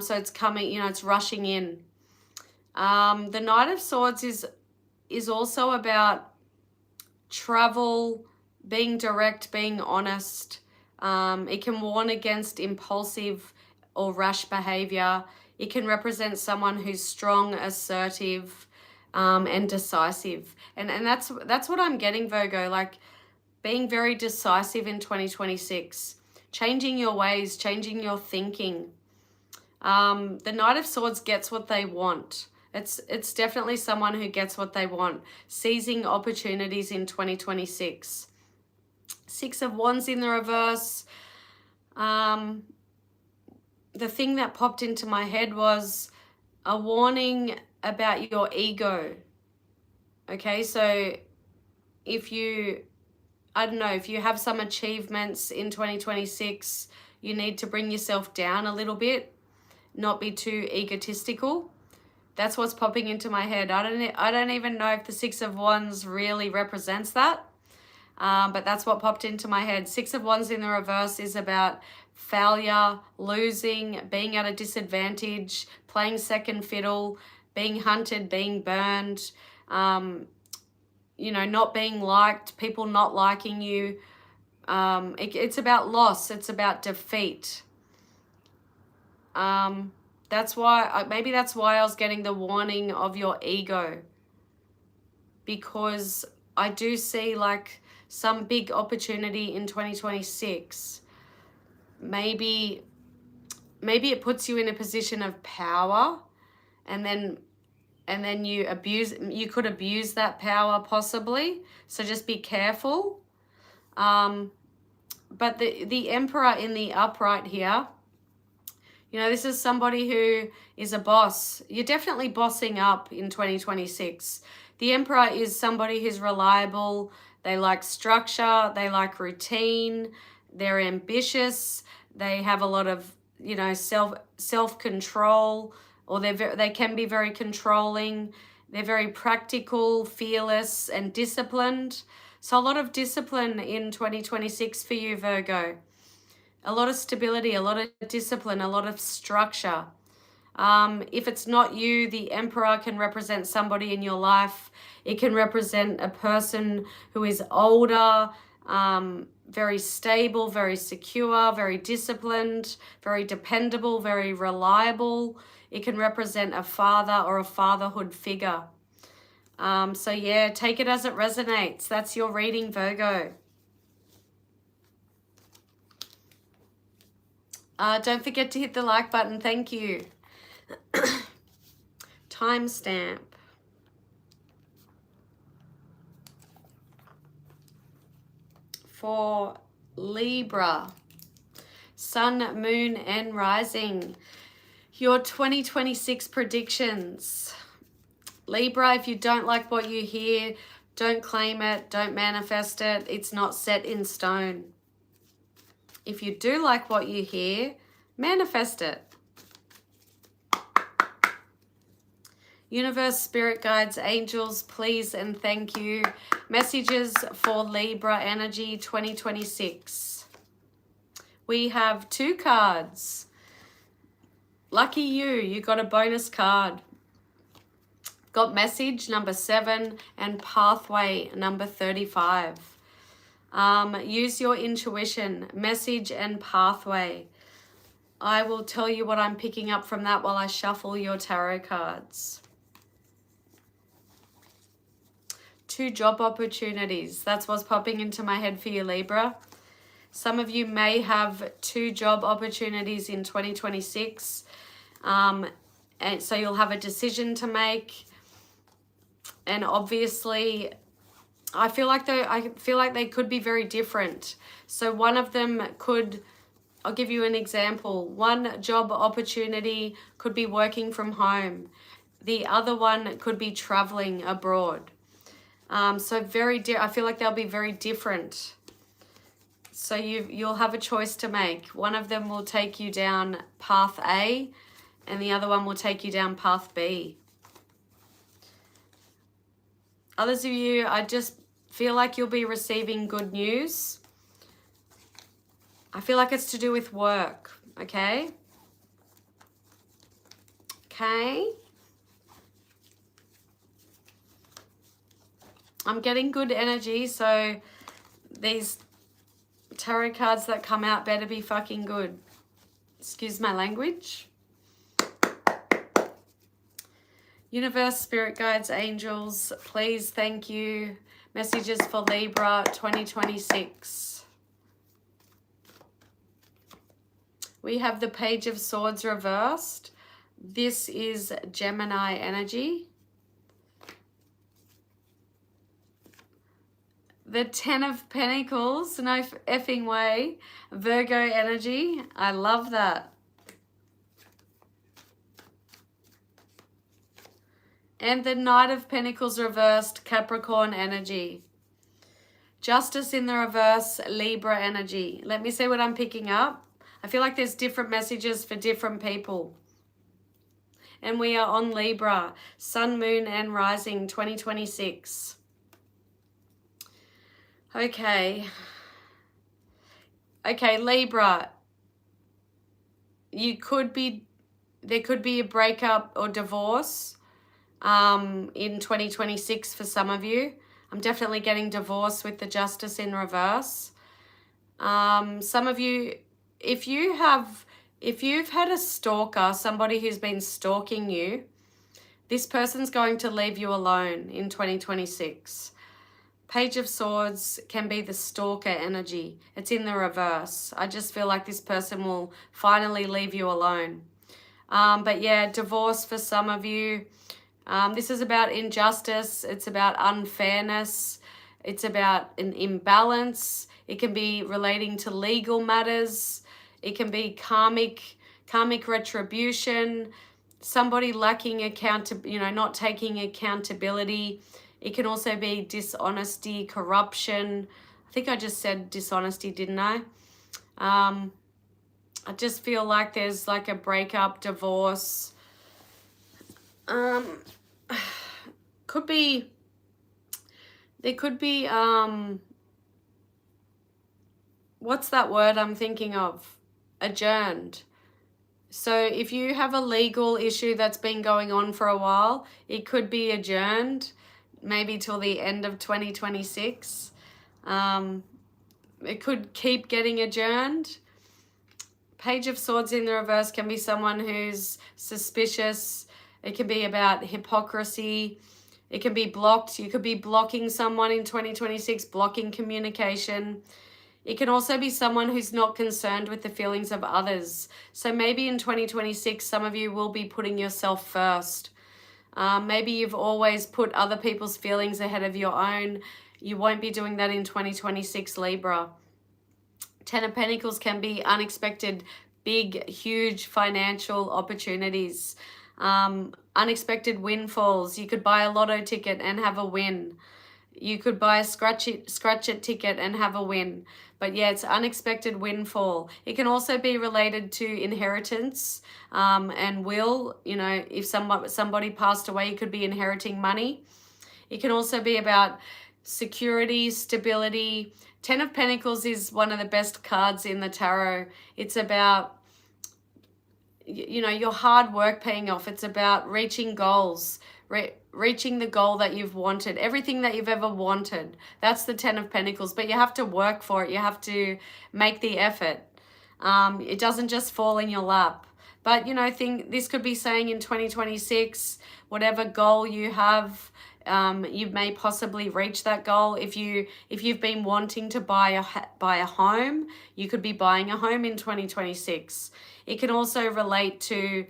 So it's coming, it's rushing in. The Knight of Swords is also about travel, being direct, being honest. It can warn against impulsive or rash behavior. It can represent someone who's strong, assertive, and decisive. And that's what I'm getting, Virgo, like being very decisive in 2026, changing your ways, changing your thinking. The Knight of Swords gets what they want. It's definitely someone who gets what they want, seizing opportunities in 2026. Six of Wands in the reverse. The thing that popped into my head was a warning about your ego. Okay, so if you have some achievements in 2026, you need to bring yourself down a little bit, not be too egotistical. That's what's popping into my head. I don't even know if the Six of Wands really represents that, but that's what popped into my head. Six of Wands in the reverse is about failure, losing, being at a disadvantage, playing second fiddle, being hunted, being burned, not being liked, people not liking you. It's about loss. It's about defeat. That's why, maybe that's why I was getting the warning of your ego, because I do see like some big opportunity in 2026. Maybe it puts you in a position of power, and then you could abuse that power possibly. So just be careful. But the Emperor in the upright here, this is somebody who is a boss. You're definitely bossing up in 2026. The Emperor is somebody who's reliable. They like structure. They like routine. They're ambitious. They have a lot of, self-control, or they can be very controlling. They're very practical, fearless, and disciplined. So a lot of discipline in 2026 for you, Virgo. A lot of stability, a lot of discipline, a lot of structure. If it's not you, the Emperor can represent somebody in your life. It can represent a person who is older, very stable, very secure, very disciplined, very dependable, very reliable. It can represent a father or a fatherhood figure. So yeah, take it as it resonates. That's your reading, Virgo. Don't forget to hit the like button. Thank you. Timestamp. For Libra, Sun, Moon, and Rising. Your 2026 predictions. Libra, if you don't like what you hear, don't claim it, don't manifest it. It's not set in stone. If you do like what you hear, manifest it. Universe, spirit guides, angels, please and thank you. Messages for Libra energy 2026. We have 2 cards. Lucky you got a bonus card. Got message number 7 and pathway number 35. Use your intuition, message and pathway. I will tell you what I'm picking up from that while I shuffle your tarot cards. 2 job opportunities. That's what's popping into my head for you, Libra. Some of you may have 2 job opportunities in 2026. And so you'll have a decision to make. And obviously, I feel like they could be very different. So one of them could, I'll give you an example. One job opportunity could be working from home. The other one could be traveling abroad. So I feel like they'll be very different. So you'll have a choice to make. One of them will take you down path A, and the other one will take you down path B. Others of you, I just feel like you'll be receiving good news. I feel like it's to do with work, okay? Okay. I'm getting good energy, so these tarot cards that come out better be fucking good. Excuse my language. Universe, spirit guides, angels, please, thank you. Messages for Libra 2026. We have the Page of Swords reversed. This is Gemini energy. The 10 of Pentacles, no effing way. Virgo energy, I love that. And the Knight of Pentacles reversed, Capricorn energy. Justice in the reverse, Libra energy. Let me see what I'm picking up. I feel like there's different messages for different people. And we are on Libra, Sun, Moon, and Rising 2026. Okay, Libra. There could be a breakup or divorce in 2026 for some of you. I'm definitely getting divorced with the Justice in reverse. Some of you, if you've had a stalker, somebody who's been stalking you, this person's going to leave you alone in 2026. Page of Swords can be the stalker energy. It's in the reverse. I just feel like this person will finally leave you alone. But yeah, divorce for some of you. This is about injustice. It's about unfairness. It's about an imbalance. It can be relating to legal matters. It can be karmic retribution. Somebody lacking not taking accountability. It can also be dishonesty, corruption. I think I just said dishonesty, didn't I? I just feel like there's like a breakup, divorce. There could be, what's that word I'm thinking of? Adjourned. So if you have a legal issue that's been going on for a while, it could be adjourned, maybe till the end of 2026. It could keep getting adjourned. Page of Swords in the reverse can be someone who's suspicious. It can be about hypocrisy. It can be blocked. You could be blocking someone in 2026, blocking communication. It can also be someone who's not concerned with the feelings of others. So maybe in 2026, some of you will be putting yourself first. Maybe you've always put other people's feelings ahead of your own. You won't be doing that in 2026, Libra. 10 of Pentacles can be unexpected, big, huge financial opportunities. Unexpected windfalls. You could buy a lotto ticket and have a win. You could buy a scratch it ticket and have a win. But yeah, it's unexpected windfall. It can also be related to inheritance and will. You know, if somebody passed away, you could be inheriting money. It can also be about security, stability. Ten of Pentacles is one of the best cards in the tarot. It's about, you know, your hard work paying off. It's about reaching goals, reaching the goal that you've wanted, everything that you've ever wanted. That's the Ten of Pentacles, but you have to work for it. You have to make the effort. It doesn't just fall in your lap. But, you know, this could be saying in 2026, whatever goal you have, you may possibly reach that goal. If you've been wanting to buy a home, you could be buying a home in 2026. It can also relate to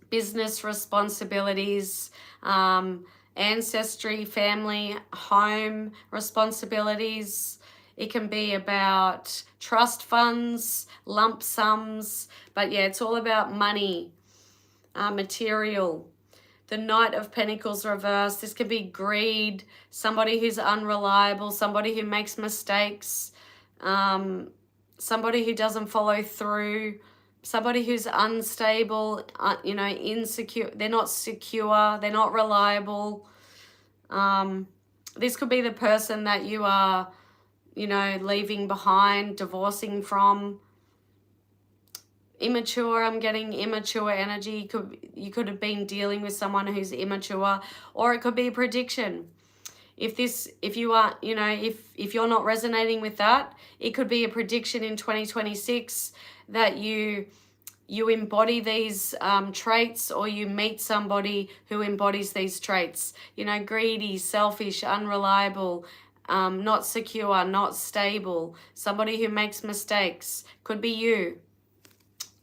business responsibilities, ancestry, family, home responsibilities. It can be about trust funds, lump sums, but yeah, it's all about money, material. The Knight of Pentacles reversed. This could be greed, somebody who's unreliable, somebody who makes mistakes, somebody who doesn't follow through, somebody who's unstable, you know, insecure. They're not secure. They're not reliable. This could be the person that you are, you know, leaving behind, divorcing from. Immature, I'm getting immature energy. You could have been dealing with someone who's immature, or it could be a prediction. If you are, you know, if you're not resonating with that, it could be a prediction in 2026 that you embody these traits, or you meet somebody who embodies these traits. You know, greedy, selfish, unreliable, not secure, not stable, somebody who makes mistakes. Could be you.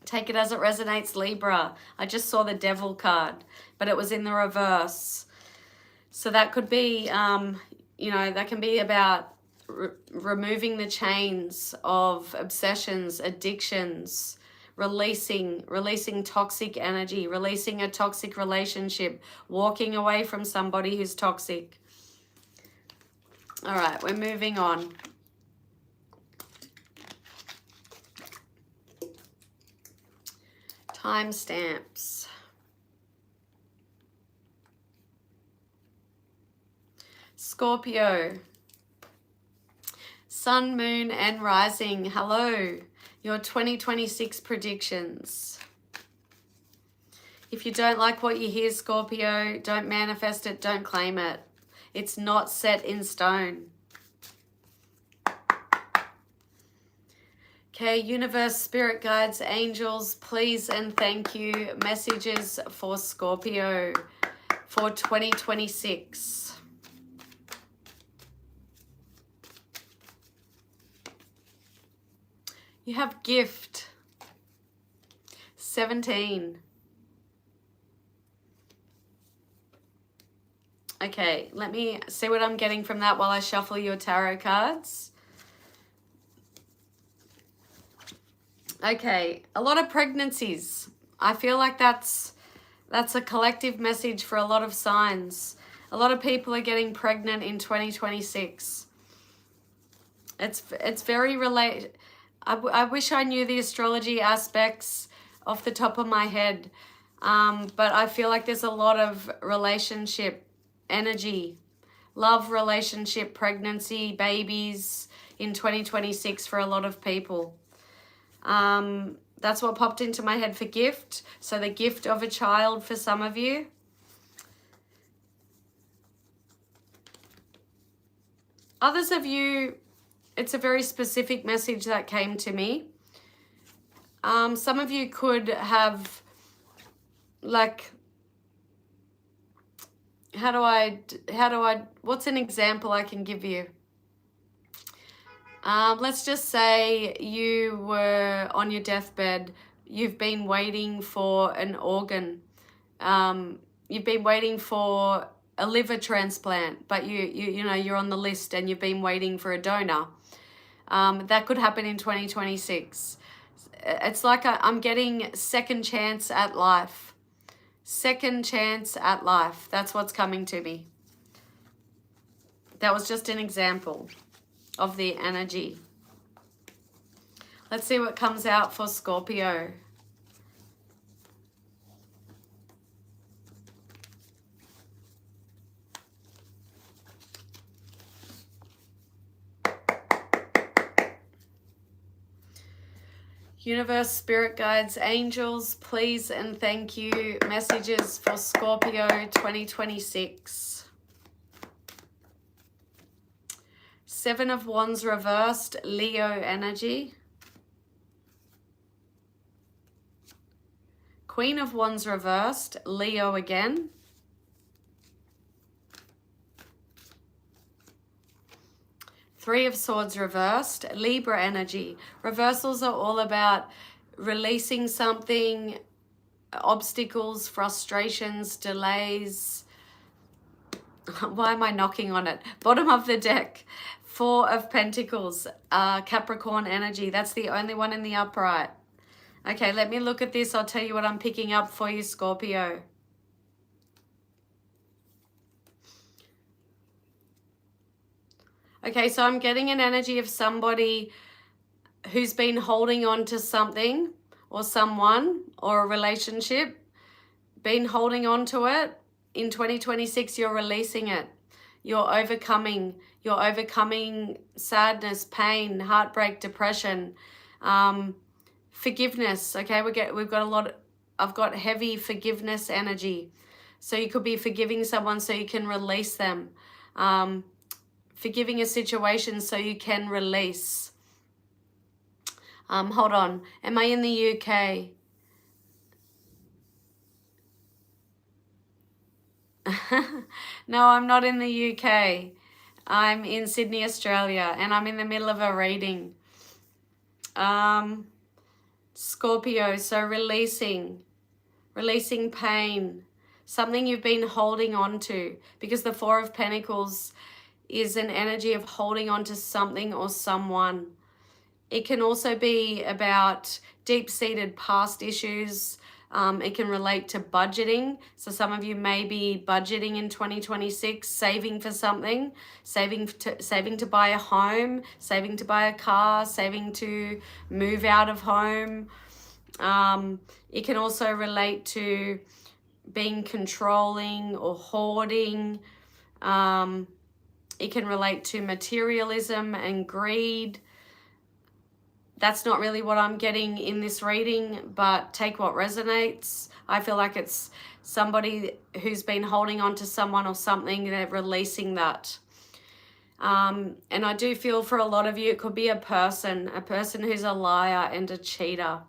Take it as it resonates, Libra. I just saw the Devil card, but it was in the reverse. So that could be, you know, that can be about removing the chains of obsessions, addictions, releasing toxic energy, releasing a toxic relationship, walking away from somebody who's toxic. All right, we're moving on. Timestamps. Scorpio. Sun, moon, and rising. Hello. Your 2026 predictions. If you don't like what you hear, Scorpio, don't manifest it, don't claim it. It's not set in stone. Okay, universe, spirit guides, angels, please and thank you. Messages for Scorpio for 2026. You have gift. 17. Okay, let me see what I'm getting from that while I shuffle your tarot cards. Okay, a lot of pregnancies. I feel like that's a collective message for a lot of signs. A lot of people are getting pregnant in 2026. It's very related. I wish I knew the astrology aspects off the top of my head, but I feel like there's a lot of relationship energy, love, relationship, pregnancy, babies in 2026 for a lot of people. That's what popped into my head for gift. So the gift of a child for some of you. Others of you, it's a very specific message that came to me. Some of you could have, like, what's an example I can give you? Let's just say you were on your deathbed. You've been waiting for an organ. You've been waiting for a liver transplant, but you know, you're on the list and you've been waiting for a donor. That could happen in 2026. It's like I'm getting second chance at life. Second chance at life. That's what's coming to me. That was just an example of the energy. Let's see what comes out for Scorpio. Universe, spirit guides, angels, please and thank you. Messages for Scorpio 2026. Seven of Wands reversed, Leo energy. Queen of Wands reversed, Leo again. Three of Swords reversed, Libra energy. Reversals are all about releasing something, obstacles, frustrations, delays. Why am I knocking on it? Bottom of the deck, Four of Pentacles, Capricorn energy. That's the only one in the upright. Okay, let me look at this. I'll tell you what I'm picking up for you, Scorpio. Okay, so I'm getting an energy of somebody who's been holding on to something or someone or a relationship, been holding on to it. In 2026, you're releasing it. You're overcoming sadness, pain, heartbreak, depression, forgiveness. Okay, we've got a lot. I've got heavy forgiveness energy. So you could be forgiving someone so you can release them. Forgiving a situation so you can release. Hold on. Am I in the UK? No, I'm not in the UK. I'm in Sydney, Australia, and I'm in the middle of a reading. Scorpio, so releasing pain, something you've been holding on to, because the Four of Pentacles is an energy of holding on to something or someone. It can also be about deep-seated past issues. It can relate to budgeting. So some of you may be budgeting in 2026, saving for something, saving to buy a home, saving to buy a car, saving to move out of home. It can also relate to being controlling or hoarding. It can relate to materialism and greed. That's not really what I'm getting in this reading, but take what resonates. I feel like it's somebody who's been holding on to someone or something, they're releasing that. And I do feel for a lot of you, it could be a person who's a liar and a cheater.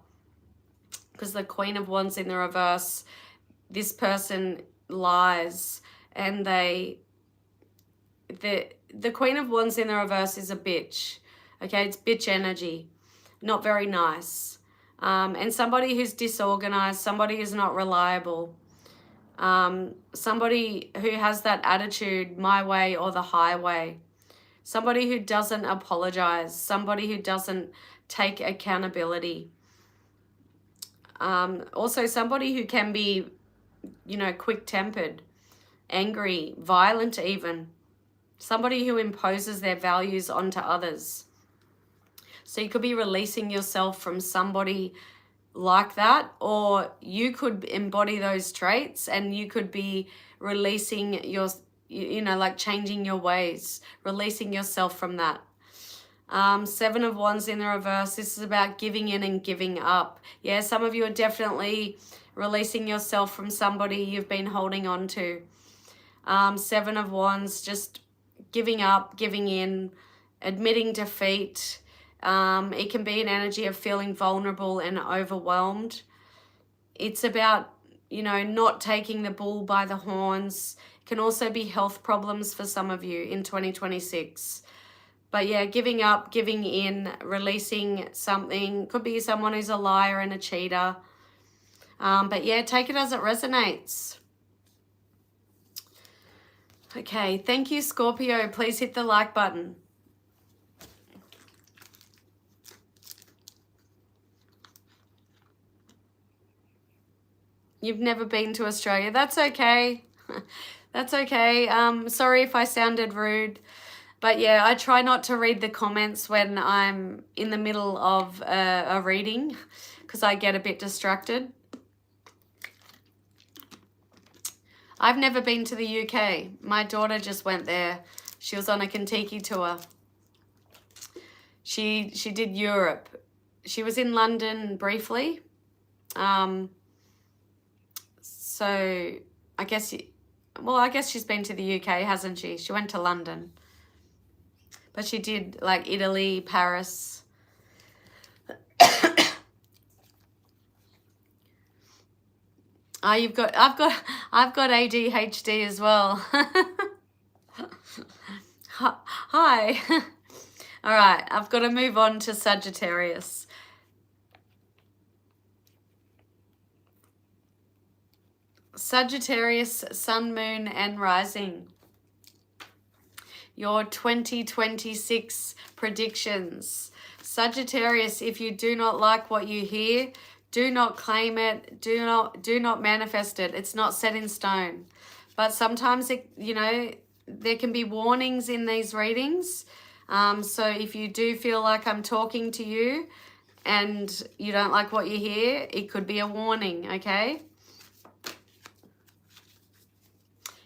Because the Queen of Wands in the reverse, this person lies, and the Queen of Wands in the reverse is a bitch. Okay, it's bitch energy. Not very nice. And somebody who's disorganized, somebody who's not reliable, somebody who has that attitude, my way or the highway, somebody who doesn't apologize, somebody who doesn't take accountability. Also somebody who can be, quick-tempered, angry, violent even. Somebody who imposes their values onto others. So you could be releasing yourself from somebody like that, or you could embody those traits and you could be releasing your, like changing your ways, releasing yourself from that. Seven of Wands in the reverse. This is about giving in and giving up. Yeah, some of you are definitely releasing yourself from somebody you've been holding on to. Seven of Wands, just giving up, giving in, admitting defeat. It can be an energy of feeling vulnerable and overwhelmed. It's about, not taking the bull by the horns. It can also be health problems for some of you in 2026. But yeah, giving up, giving in, releasing something. Could be someone who's a liar and a cheater. But yeah, take it as it resonates. Okay, thank you, Scorpio. Please hit the like button. You've never been to Australia. That's okay. That's okay. Sorry if I sounded rude. But yeah, I try not to read the comments when I'm in the middle of a reading because I get a bit distracted. I've never been to the UK. My daughter just went there. She was on a Kentucky tour. She did Europe. she was in London briefly. So I guess, I guess she's been to the UK, hasn't she? She went to London. But she did like Italy, Paris. I've got ADHD as well. Hi. All right, I've got to move on to Sagittarius. Sagittarius, Sun, Moon, and Rising. Your 2026 predictions. Sagittarius, if you do not like what you hear, do not claim it. Do not manifest it. It's not set in stone. But sometimes there can be warnings in these readings. So if you do feel like I'm talking to you and you don't like what you hear, it could be a warning, okay?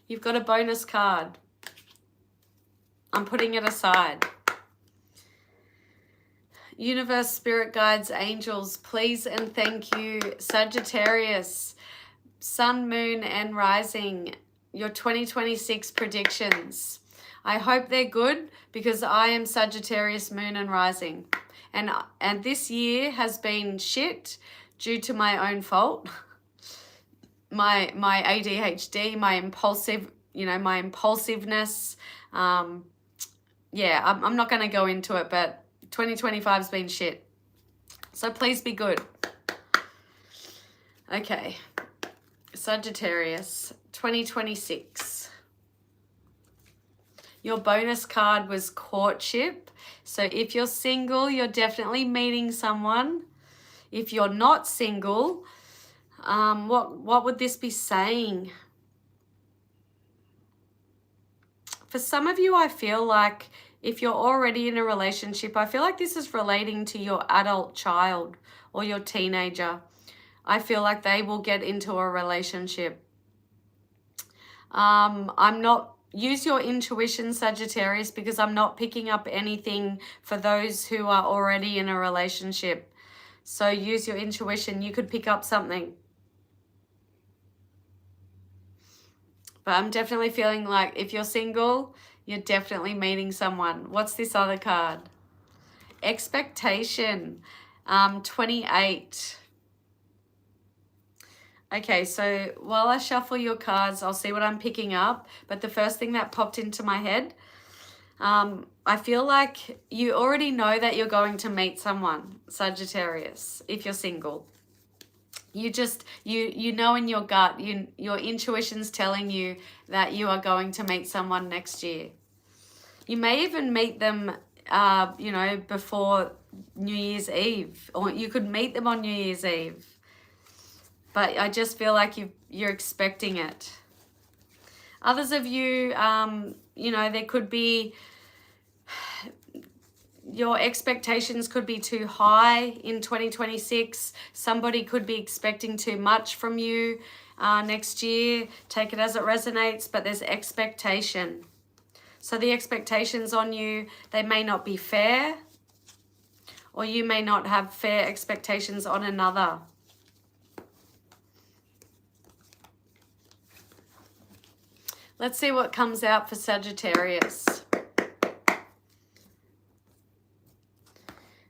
You've got a bonus card. I'm putting it aside. Universe, spirit guides, angels, please and thank you. Sagittarius, Sun, Moon, and Rising, your 2026 predictions. I hope they're good because I am Sagittarius, Moon, and Rising. And this year has been shit due to my own fault. My ADHD, my impulsiveness. Yeah, I'm not going to go into it, but 2025's been shit. So please be good. Okay. Sagittarius, 2026. Your bonus card was courtship. So if you're single, you're definitely meeting someone. If you're not single, what would this be saying? For some of you, I feel like if you're already in a relationship, I feel like this is relating to your adult child or your teenager. I feel like they will get into a relationship. Use your intuition, Sagittarius, because I'm not picking up anything for those who are already in a relationship. So use your intuition. You could pick up something. But I'm definitely feeling like if you're single, you're definitely meeting someone. What's this other card? Expectation, 28. Okay, so while I shuffle your cards, I'll see what I'm picking up. But the first thing that popped into my head, I feel like you already know that you're going to meet someone, Sagittarius, if you're single. You know in your gut, your intuition's telling you that you are going to meet someone next year. You may even meet them, before New Year's Eve, or you could meet them on New Year's Eve. But I just feel like you're expecting it. Others of you, there could be, your expectations could be too high in 2026. Somebody could be expecting too much from you next year. Take it as it resonates, but there's expectation. So the expectations on you, they may not be fair, or you may not have fair expectations on another. Let's see what comes out for Sagittarius.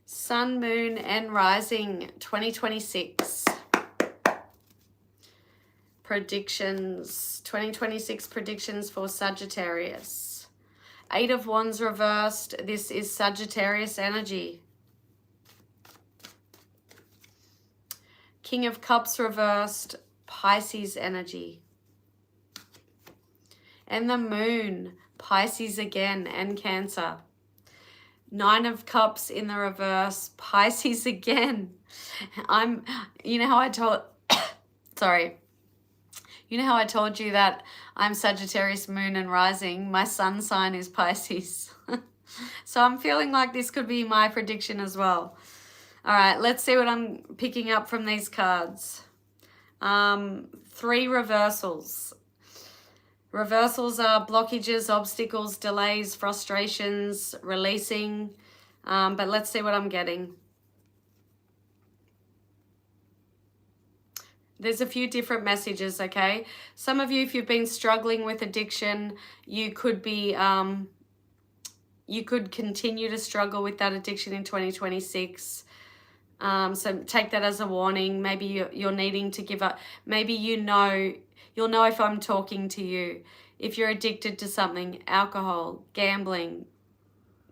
Sun, Moon, and Rising, 2026. Predictions, 2026 predictions for Sagittarius. 8 of Wands reversed. This is Sagittarius energy. King of Cups reversed. Pisces energy. And the Moon, Pisces again, and Cancer. 9 of Cups in the reverse, Pisces again. You know how I told you that I'm Sagittarius, Moon, and Rising? My sun sign is Pisces. So I'm feeling like this could be my prediction as well. All right, let's see what I'm picking up from these cards. 3 reversals. Reversals are blockages, obstacles, delays, frustrations, releasing. But let's see what I'm getting. There's a few different messages, okay? Some of you, if you've been struggling with addiction, you could be, you could continue to struggle with that addiction in 2026. So take that as a warning. Maybe you're needing to give up. Maybe you'll know if I'm talking to you. If you're addicted to something, alcohol, gambling,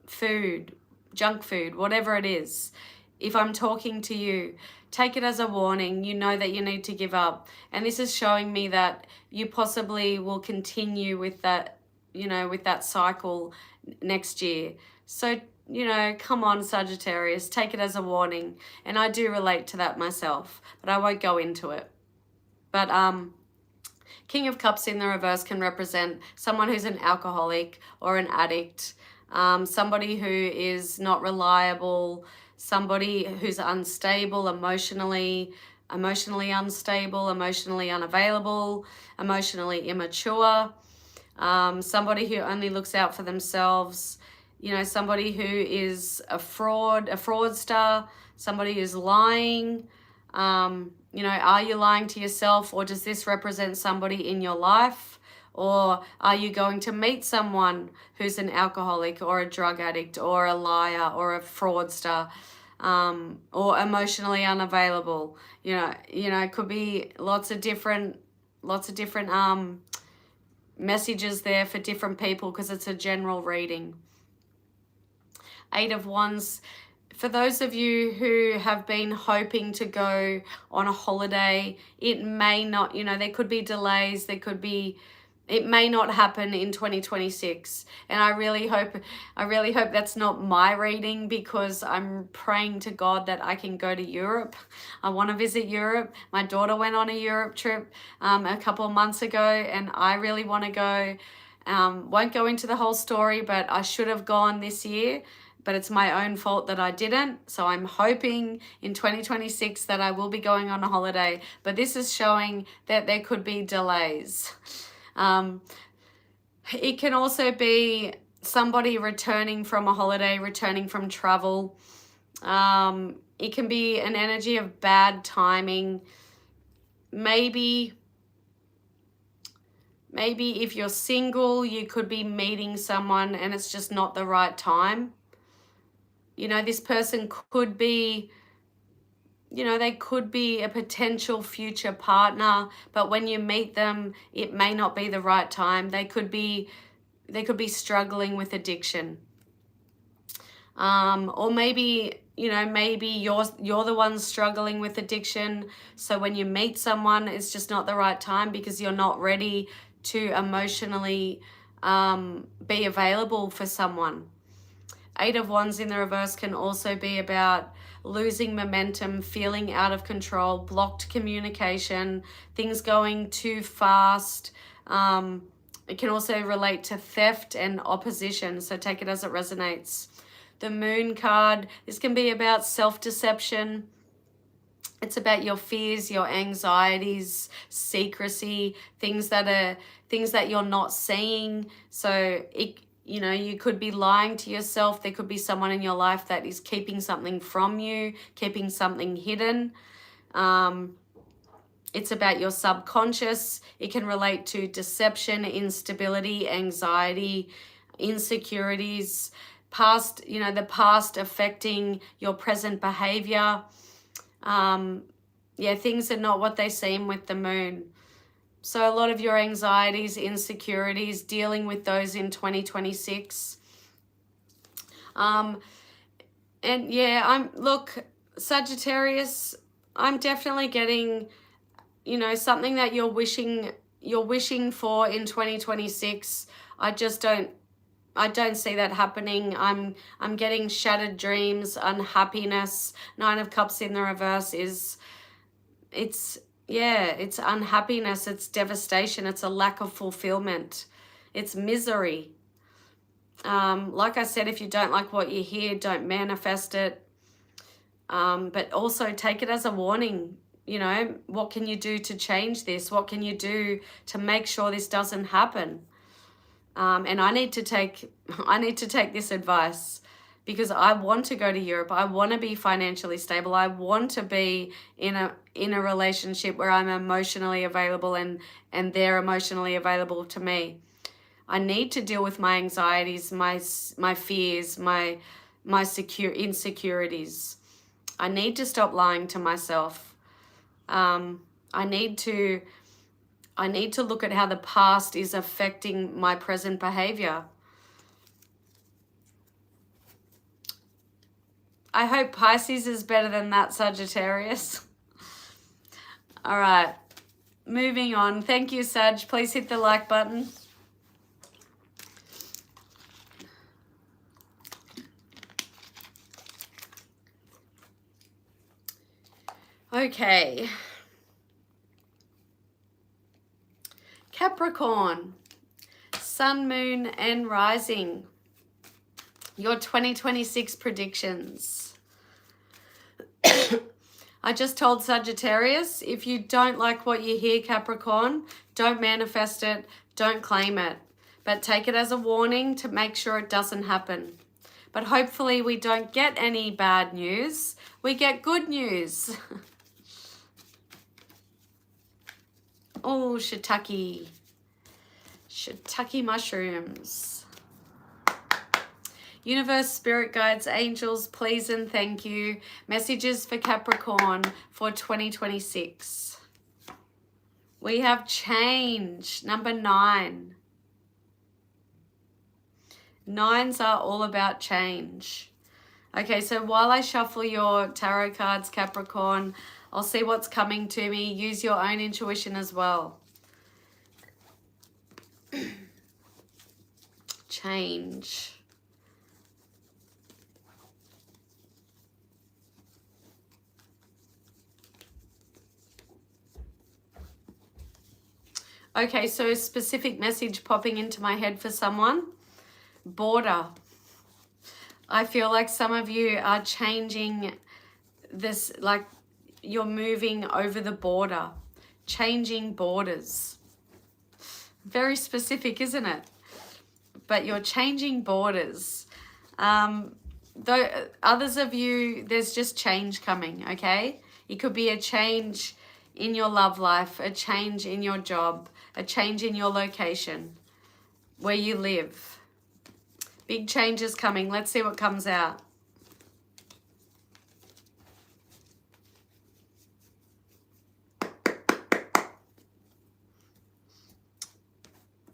food, junk food, whatever it is, if I'm talking to you, take it as a warning. You know that you need to give up. And this is showing me that you possibly will continue with that, you know, with that cycle next year. So, you know, come on, Sagittarius, take it as a warning. And I do relate to that myself, but I won't go into it. But King of Cups in the reverse can represent someone who's an alcoholic or an addict, somebody who is not reliable, somebody who's unstable emotionally unstable, emotionally unavailable, emotionally immature, somebody who only looks out for themselves, you know, somebody who is a fraudster, somebody who's lying. You know, are you lying to yourself, or does this represent somebody in your life? Or are you going to meet someone who's an alcoholic or a drug addict or a liar or a fraudster, or emotionally unavailable? You know, it could be lots of different messages there for different people, because it's a general reading. 8 of Wands. For those of you who have been hoping to go on a holiday, it may not, you know, there could be delays, it may not happen in 2026. And I really hope that's not my reading, because I'm praying to God that I can go to Europe. I want to visit Europe. My daughter went on a Europe trip a couple of months ago, and I really want to go. Won't go into the whole story, but I should have gone this year. But it's my own fault that I didn't. So I'm hoping in 2026 that I will be going on a holiday. But this is showing that there could be delays. It can also be somebody returning from a holiday, returning from travel. It can be an energy of bad timing. Maybe if you're single, you could be meeting someone and it's just not the right time. You know, this person could be, you know, they could be a potential future partner, but when you meet them, it may not be the right time. They could be struggling with addiction. Or maybe, you know, maybe you're the one struggling with addiction. So when you meet someone, it's just not the right time because you're not ready to emotionally be available for someone. 8 of Wands in the reverse can also be about losing momentum, feeling out of control, blocked communication, things going too fast. It can also relate to theft and opposition, so take it as it resonates. The Moon card, this can be about self-deception. It's about your fears, your anxieties, secrecy, things that you're not seeing. So you know, you could be lying to yourself. There could be someone in your life that is keeping something from you, keeping something hidden. It's about your subconscious. It can relate to deception, instability, anxiety, insecurities, the past affecting your present behavior. Things are not what they seem with the Moon. So a lot of your anxieties, insecurities, dealing with those in 2026. Look, Sagittarius, I'm definitely getting, you know, something that you're wishing for in 2026. I don't see that happening. I'm getting shattered dreams, unhappiness. 9 of Cups in the reverse it's unhappiness, it's devastation, it's a lack of fulfillment, it's misery. Like I said, if you don't like what you hear, don't manifest it. But also take it as a warning. You know, what can you do to change this? What can you do to make sure this doesn't happen? And I need to take this advice. because I want to go to Europe. I want to be financially stable. I want to be in a relationship where I'm emotionally available and they're emotionally available to me. I need to deal with my anxieties, my fears, my insecurities. I need to stop lying to myself. I need to look at how the past is affecting my present behavior. I hope Pisces is better than that, Sagittarius. All right, moving on. Thank you, Sag. Please hit the like button. Okay. Capricorn, Sun, Moon, and Rising. Your 2026 predictions. I just told Sagittarius, if you don't like what you hear, Capricorn, don't manifest it, don't claim it. But take it as a warning to make sure it doesn't happen. But hopefully we don't get any bad news. We get good news. Oh, shiitake. Shiitake mushrooms. Universe, spirit guides, angels, please and thank you. Messages for Capricorn for 2026. We have change, number 9. 9s are all about change. Okay, so while I shuffle your tarot cards, Capricorn, I'll see what's coming to me. Use your own intuition as well. Change. Okay, so a specific message popping into my head for someone. Border. I feel like some of you are changing this, like you're moving over the border, changing borders. Very specific, isn't it? But you're changing borders. Though others of you, there's just change coming, okay? It could be a change in your love life, a change in your job, a change in your location, where you live. Big changes coming. Let's see what comes out.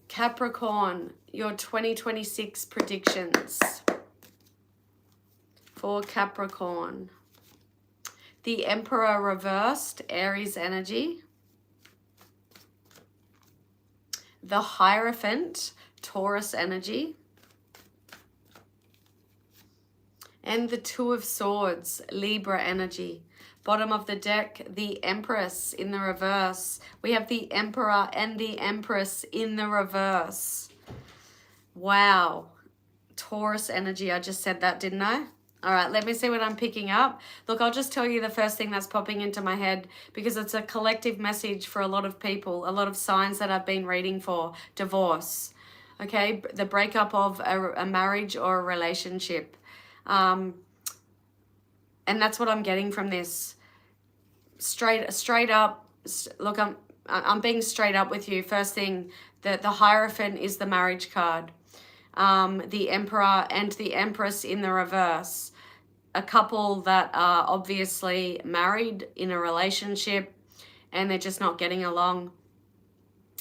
Capricorn, your 2026 predictions for Capricorn. The Emperor reversed, Aries energy. The Hierophant, Taurus energy. And the Two of Swords, Libra energy. Bottom of the deck, the Empress in the reverse. We have the Emperor and the Empress in the reverse. Wow. Taurus energy. I just said that, didn't I? All right, let me see what I'm picking up. Look, I'll just tell you the first thing that's popping into my head because it's a collective message for a lot of people, a lot of signs that I've been reading for. Divorce, okay? The breakup of a marriage or a relationship. And that's what I'm getting from this. Straight up, look, I'm being straight up with you. First thing, the Hierophant is the marriage card. The Emperor and the Empress in the reverse. A couple that are obviously married in a relationship and they're just not getting along.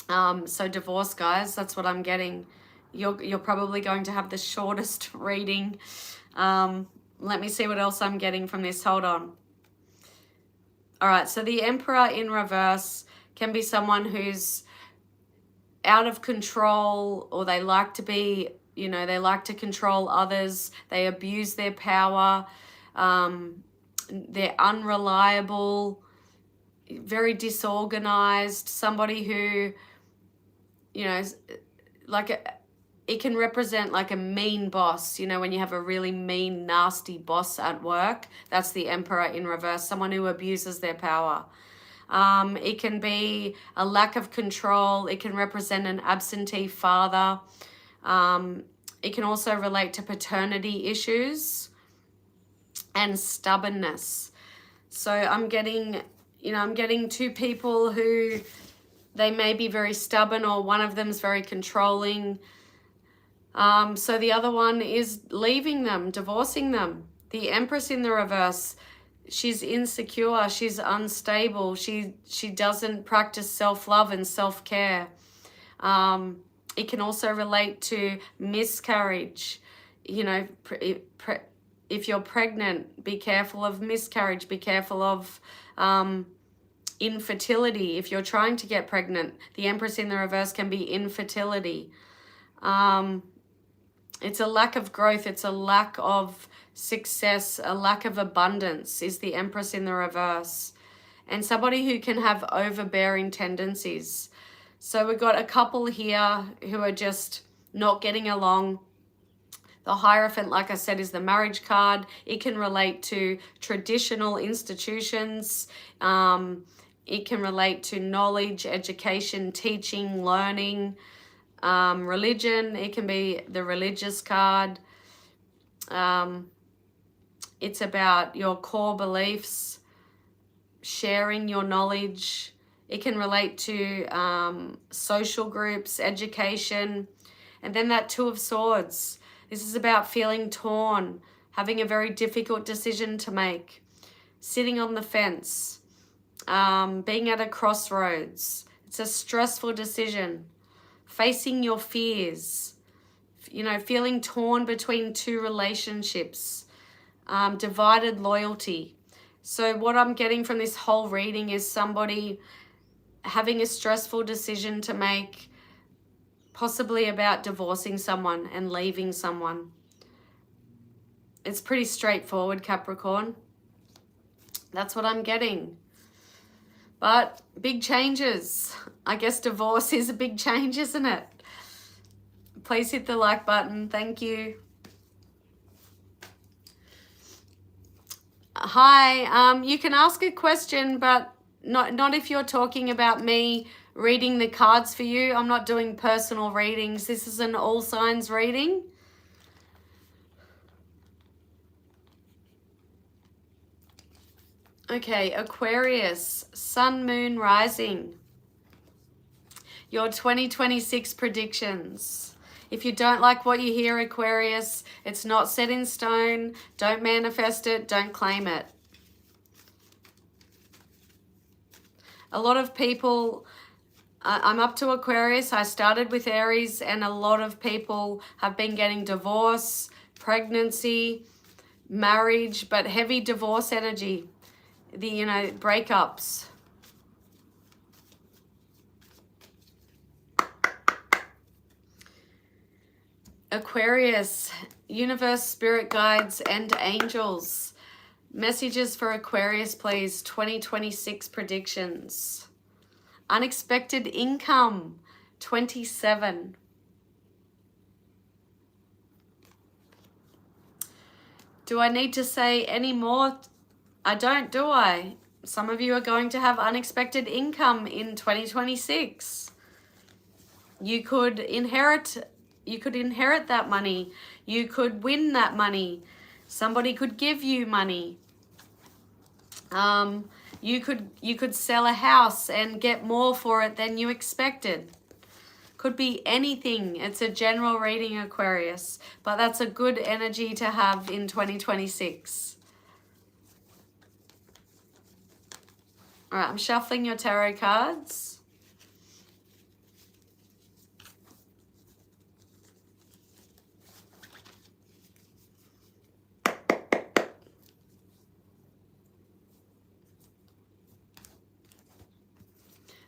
So divorce, guys, that's what I'm getting. You're probably going to have the shortest reading. Let me see what else I'm getting from this. Hold on. All right, so the Emperor in reverse can be someone who's out of control, or they like to be, you know, they like to control others. They abuse their power. They're unreliable, very disorganized. Somebody who, you know, it can represent like a mean boss. You know, when you have a really mean, nasty boss at work, that's the Emperor in reverse, someone who abuses their power. It can be a lack of control. It can represent an absentee father. It can also relate to paternity issues and stubbornness. So I'm getting, I'm getting two people who they may be very stubborn, or one of them is very controlling. So the other one is leaving them, divorcing them. The Empress in the reverse, she's insecure, she's unstable, she doesn't practice self-love and self-care. It can also relate to miscarriage. If you're pregnant, be careful of miscarriage, be careful of infertility. If you're trying to get pregnant, the Empress in the reverse can be infertility. It's a lack of growth, it's a lack of success, a lack of abundance is the Empress in the reverse. And somebody who can have overbearing tendencies. So we've got a couple here who are just not getting along. The Hierophant, like I said, is the marriage card. It can relate to traditional institutions. It can relate to knowledge, education, teaching, learning, religion. It can be the religious card. It's about your core beliefs, sharing your knowledge. It can relate to social groups, education. And then that Two of Swords. This is about feeling torn, having a very difficult decision to make, sitting on the fence, being at a crossroads. It's a stressful decision. Facing your fears, feeling torn between two relationships, divided loyalty. So what I'm getting from this whole reading is somebody having a stressful decision to make, possibly about divorcing someone and leaving someone. It's pretty straightforward, Capricorn. That's what I'm getting. But big changes. I guess divorce is a big change, isn't it? Please hit the like button. Thank you. Hi, you can ask a question, but not if you're talking about me reading the cards for you. I'm not doing personal readings. This is an all signs reading. Okay, Aquarius, Sun, Moon, Rising. Your 2026 predictions. If you don't like what you hear, Aquarius, it's not set in stone. Don't manifest it. Don't claim it. A lot of people, I'm up to Aquarius. I started with Aries, and a lot of people have been getting divorce, pregnancy, marriage, but heavy divorce energy. Breakups. Aquarius, universe, spirit guides, and angels. Messages for Aquarius, please. 2026 predictions. Unexpected income, 27. Do I need to say any more? I don't, do I? Some of you are going to have unexpected income in 2026. You could inherit that money. You could win that money. Somebody could give you money. You could sell a house and get more for it than you expected. Could be anything. It's a general reading, Aquarius, but that's a good energy to have in 2026. All right, I'm shuffling your tarot cards.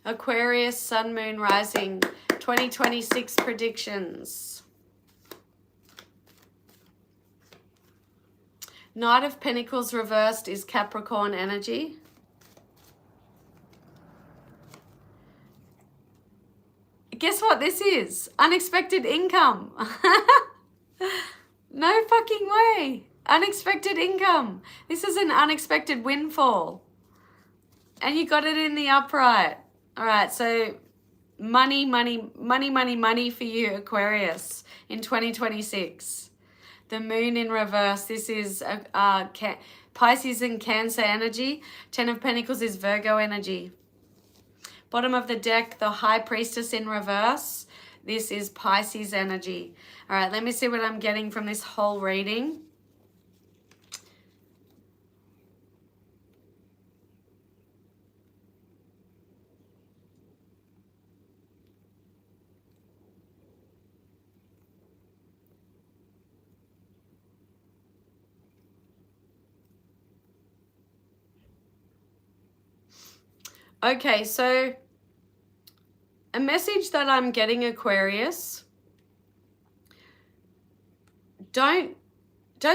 Aquarius, Sun, Moon, Rising, 2026 predictions. Knight of Pentacles reversed is Capricorn energy. Guess what this is? Unexpected income. No fucking way. Unexpected income. This is an unexpected windfall. And you got it in the upright. All right, so money, money, money, money, money for you, Aquarius, in 2026. The moon in reverse. This is Pisces and Cancer energy. 10 of Pentacles is Virgo energy. Bottom of the deck, the High Priestess in reverse. This is Pisces energy. All right, let me see what I'm getting from this whole reading. Okay, so a message that I'm getting, Aquarius, don't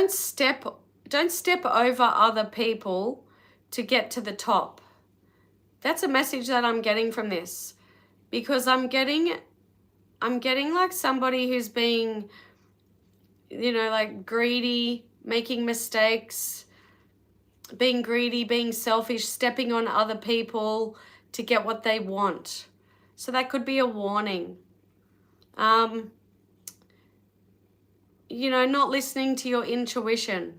step over other people to get to the top. That's a message that I'm getting from this, because I'm getting like somebody who's being, you know, like greedy, making mistakes, being greedy, being selfish, stepping on other people to get what they want. So that could be a warning. You know, not listening to your intuition.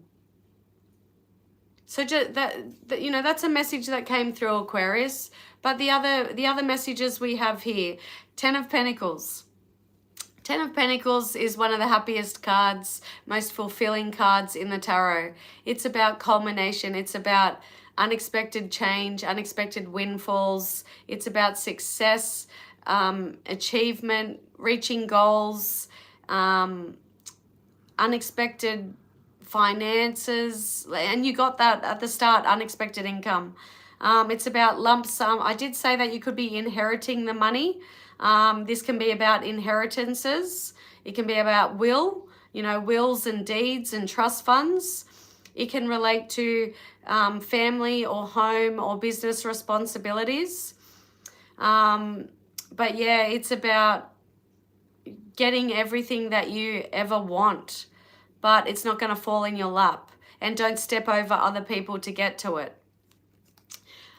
So just that you know, that's a message that came through, Aquarius. But the other messages we have here, 10 of Pentacles. 10 of Pentacles is one of the happiest cards, most fulfilling cards in the tarot. It's about culmination. It's about unexpected change, unexpected windfalls. It's about success, achievement, reaching goals, unexpected finances. And you got that at the start, unexpected income. It's about lump sum. I did say that you could be inheriting the money. This can be about inheritances. It can be about will, you know, wills and deeds and trust funds. It can relate to family or home or business responsibilities. But yeah, it's about getting everything that you ever want, but it's not going to fall in your lap. And don't step over other people to get to it.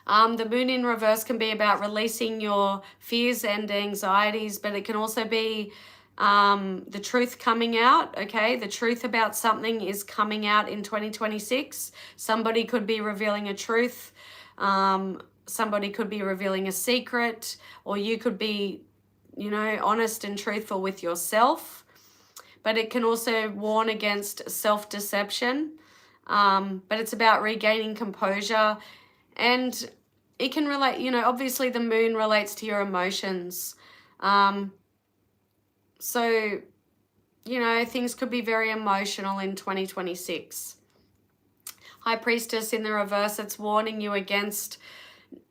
The moon in reverse can be about releasing your fears and anxieties, but it can also be the truth coming out, okay? The truth about something is coming out in 2026. Somebody could be revealing a truth. Somebody could be revealing a secret, or you could be, you know, honest and truthful with yourself. But it can also warn against self-deception. But it's about regaining composure. And it can relate, you know, obviously the moon relates to your emotions. So, you know, things could be very emotional in 2026. High Priestess in the reverse, it's warning you against,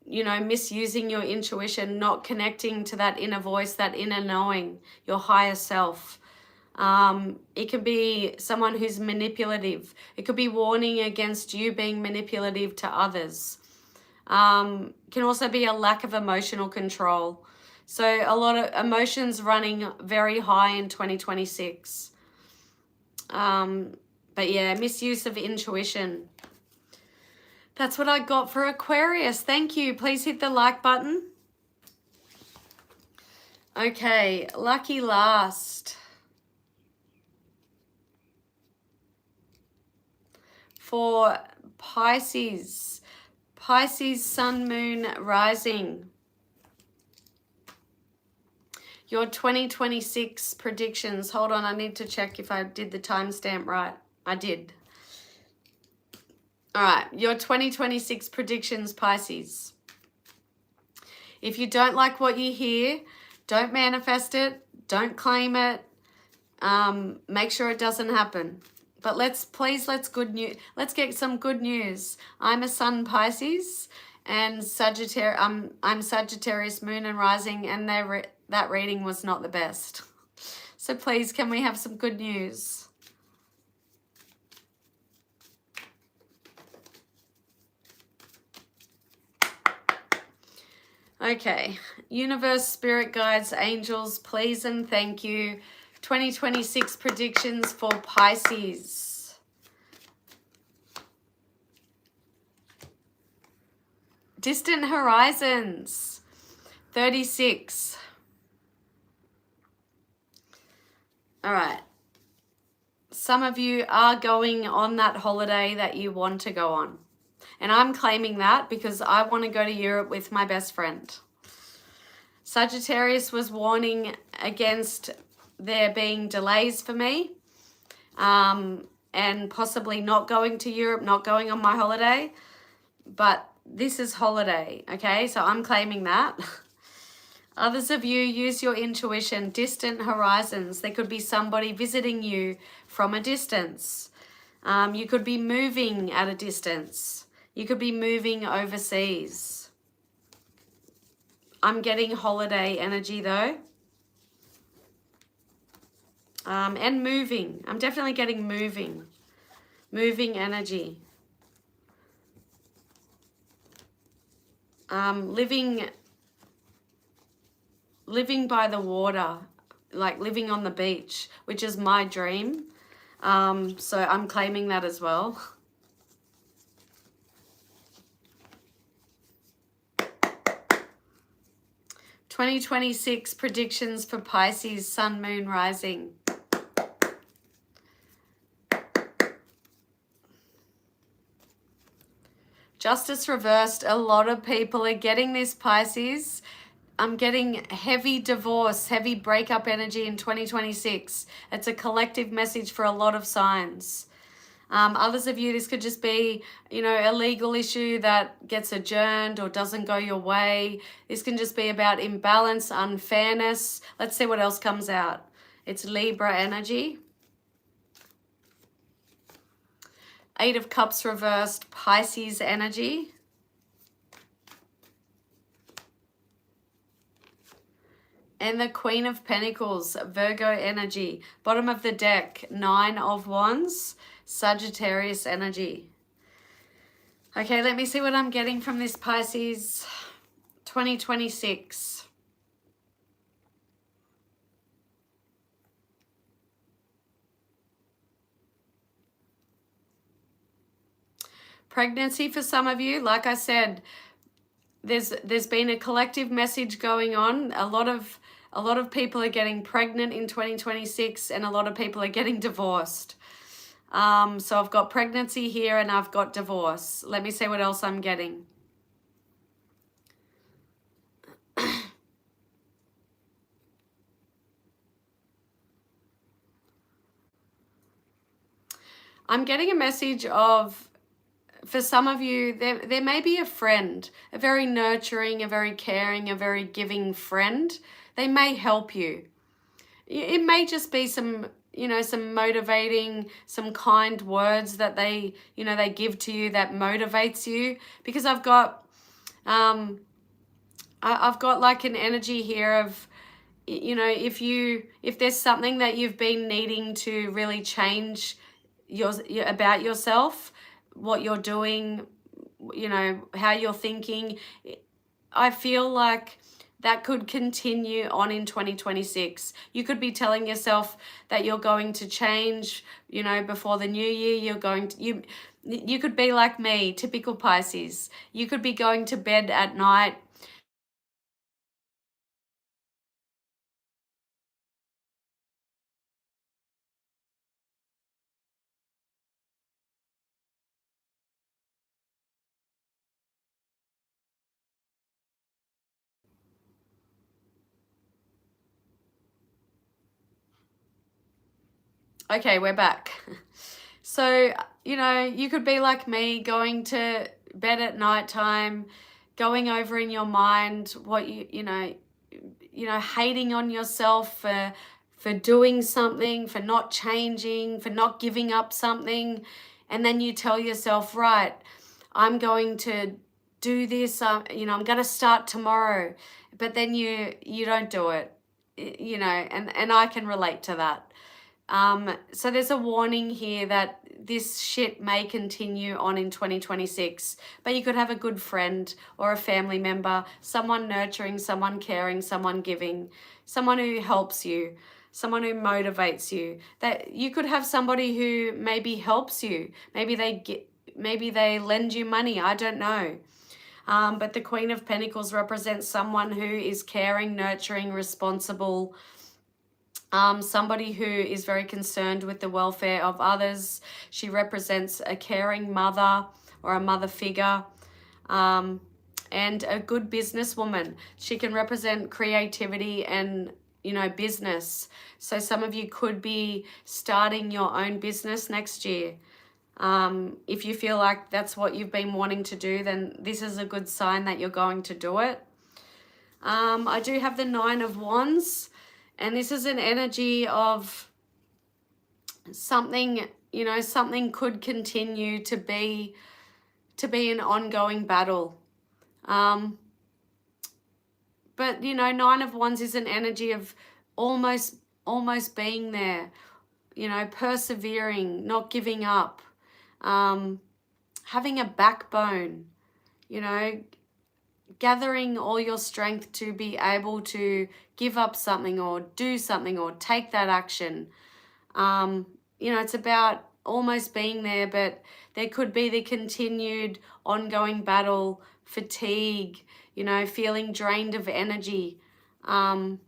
you know, misusing your intuition, not connecting to that inner voice, that inner knowing, your higher self. It could be someone who's manipulative. It could be warning against you being manipulative to others. Can also be a lack of emotional control. So a lot of emotions running very high in 2026. But yeah, misuse of intuition. That's what I got for Aquarius. Thank you. Please hit the like button. Okay, lucky last. For Pisces. Pisces, Sun, Moon, Rising. Your 2026 predictions. Hold on, I need to check if I did the timestamp right. I did. All right, your 2026 predictions, Pisces. If you don't like what you hear, don't manifest it. Don't claim it. Make sure it doesn't happen. But let's get some good news. I'm a Sun Pisces and Sagittarius. I'm Sagittarius, Moon and Rising, and that reading was not the best. So please, can we have some good news? Okay, universe, spirit guides, angels, please and thank you. 2026 predictions for Pisces. Distant horizons, 36. All right. Some of you are going on that holiday that you want to go on. And I'm claiming that because I want to go to Europe with my best friend. Sagittarius was warning against there being delays for me, and possibly not going to Europe, not going on my holiday. But this is holiday, okay? So I'm claiming that. Others of you use your intuition, distant horizons. There could be somebody visiting you from a distance. You could be moving at a distance. You could be moving overseas. I'm getting holiday energy though. And moving. I'm definitely getting moving. Moving energy. Living by the water, like living on the beach, which is my dream. So I'm claiming that as well. (2026) predictions for Pisces, Sun, Moon, Rising. Justice reversed. A lot of people are getting this, Pisces. I'm getting heavy divorce, heavy breakup energy in 2026. It's a collective message for a lot of signs. Others of you, this could just be, a legal issue that gets adjourned or doesn't go your way. This can just be about imbalance, unfairness. Let's see what else comes out. It's Libra energy. 8 of Cups reversed, Pisces energy. And the Queen of Pentacles, Virgo energy. Bottom of the deck, 9 of Wands, Sagittarius energy. Okay, let me see what I'm getting from this Pisces 2026. Pregnancy for some of you, like I said, there's been a collective message going on. A lot of people are getting pregnant in 2026 and a lot of people are getting divorced. So I've got pregnancy here and I've got divorce. Let me see what else I'm getting. I'm getting a message of, for some of you, there may be a friend, a very nurturing, a very caring, a very giving friend. They may help you. It may just be some motivating, some kind words that they give to you that motivates you. Because I've got like an energy here of, if there's something that you've been needing to really change about yourself, what you're doing, how you're thinking, I feel like that could continue on in 2026. You could be telling yourself that you're going to change, before the new year. You could be like me, typical Pisces. You could be going to bed at night Okay, we're back. So, you could be like me, going to bed at nighttime, going over in your mind what hating on yourself for doing something, for not changing, for not giving up something. And then you tell yourself, right, I'm going to do this, I'm going to start tomorrow. But then you don't do it, and I can relate to that. So there's a warning here that this shit may continue on in 2026, but you could have a good friend or a family member, someone nurturing, someone caring, someone giving, someone who helps you, someone who motivates you. That you could have somebody who maybe helps you. Maybe they lend you money. I don't know. But the Queen of Pentacles represents someone who is caring, nurturing, responsible, somebody who is very concerned with the welfare of others. She represents a caring mother or a mother figure, and a good businesswoman. She can represent creativity and, you know, business. So some of you could be starting your own business next year. If you feel like that's what you've been wanting to do, then this is a good sign that you're going to do it. I do have the Nine of Wands, and this is an energy of something, you know, something could continue to be an ongoing battle. But, you know, Nine of Wands is an energy of almost being there, you know, persevering, not giving up, having a backbone, you know, gathering all your strength to be able to give up something or do something or take that action. You know, it's about almost being there, but there could be the continued ongoing battle, fatigue, you know, feeling drained of energy. But,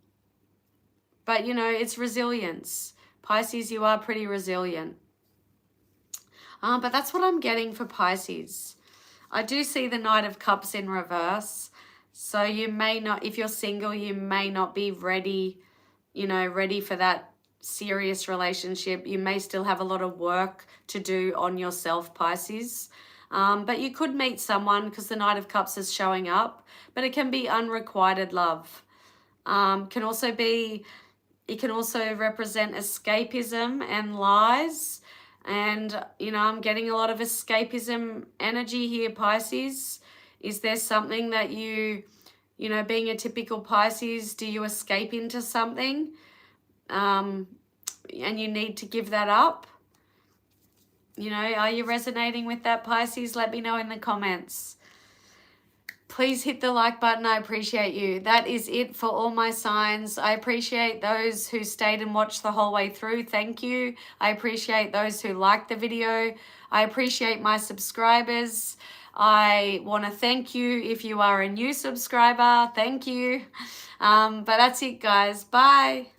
you know, it's resilience. Pisces, you are pretty resilient. But that's what I'm getting for Pisces. I do see the Knight of Cups in reverse. So you may not, if you're single, you may not be ready, you know, ready for that serious relationship. You may still have a lot of work to do on yourself, Pisces. But you could meet someone because the Knight of Cups is showing up. But it can be unrequited love. It can also represent escapism and lies. And, you know, I'm getting a lot of escapism energy here, Pisces. Is there something that you know, being a typical Pisces, do you escape into something? And you need to give that up? You know, are you resonating with that, Pisces? Let me know in the comments. Please hit the like button. I appreciate you. That is it for all my signs. I appreciate those who stayed and watched the whole way through. Thank you. I appreciate those who liked the video. I appreciate my subscribers. I want to thank you if you are a new subscriber. Thank you. But that's it, guys. Bye.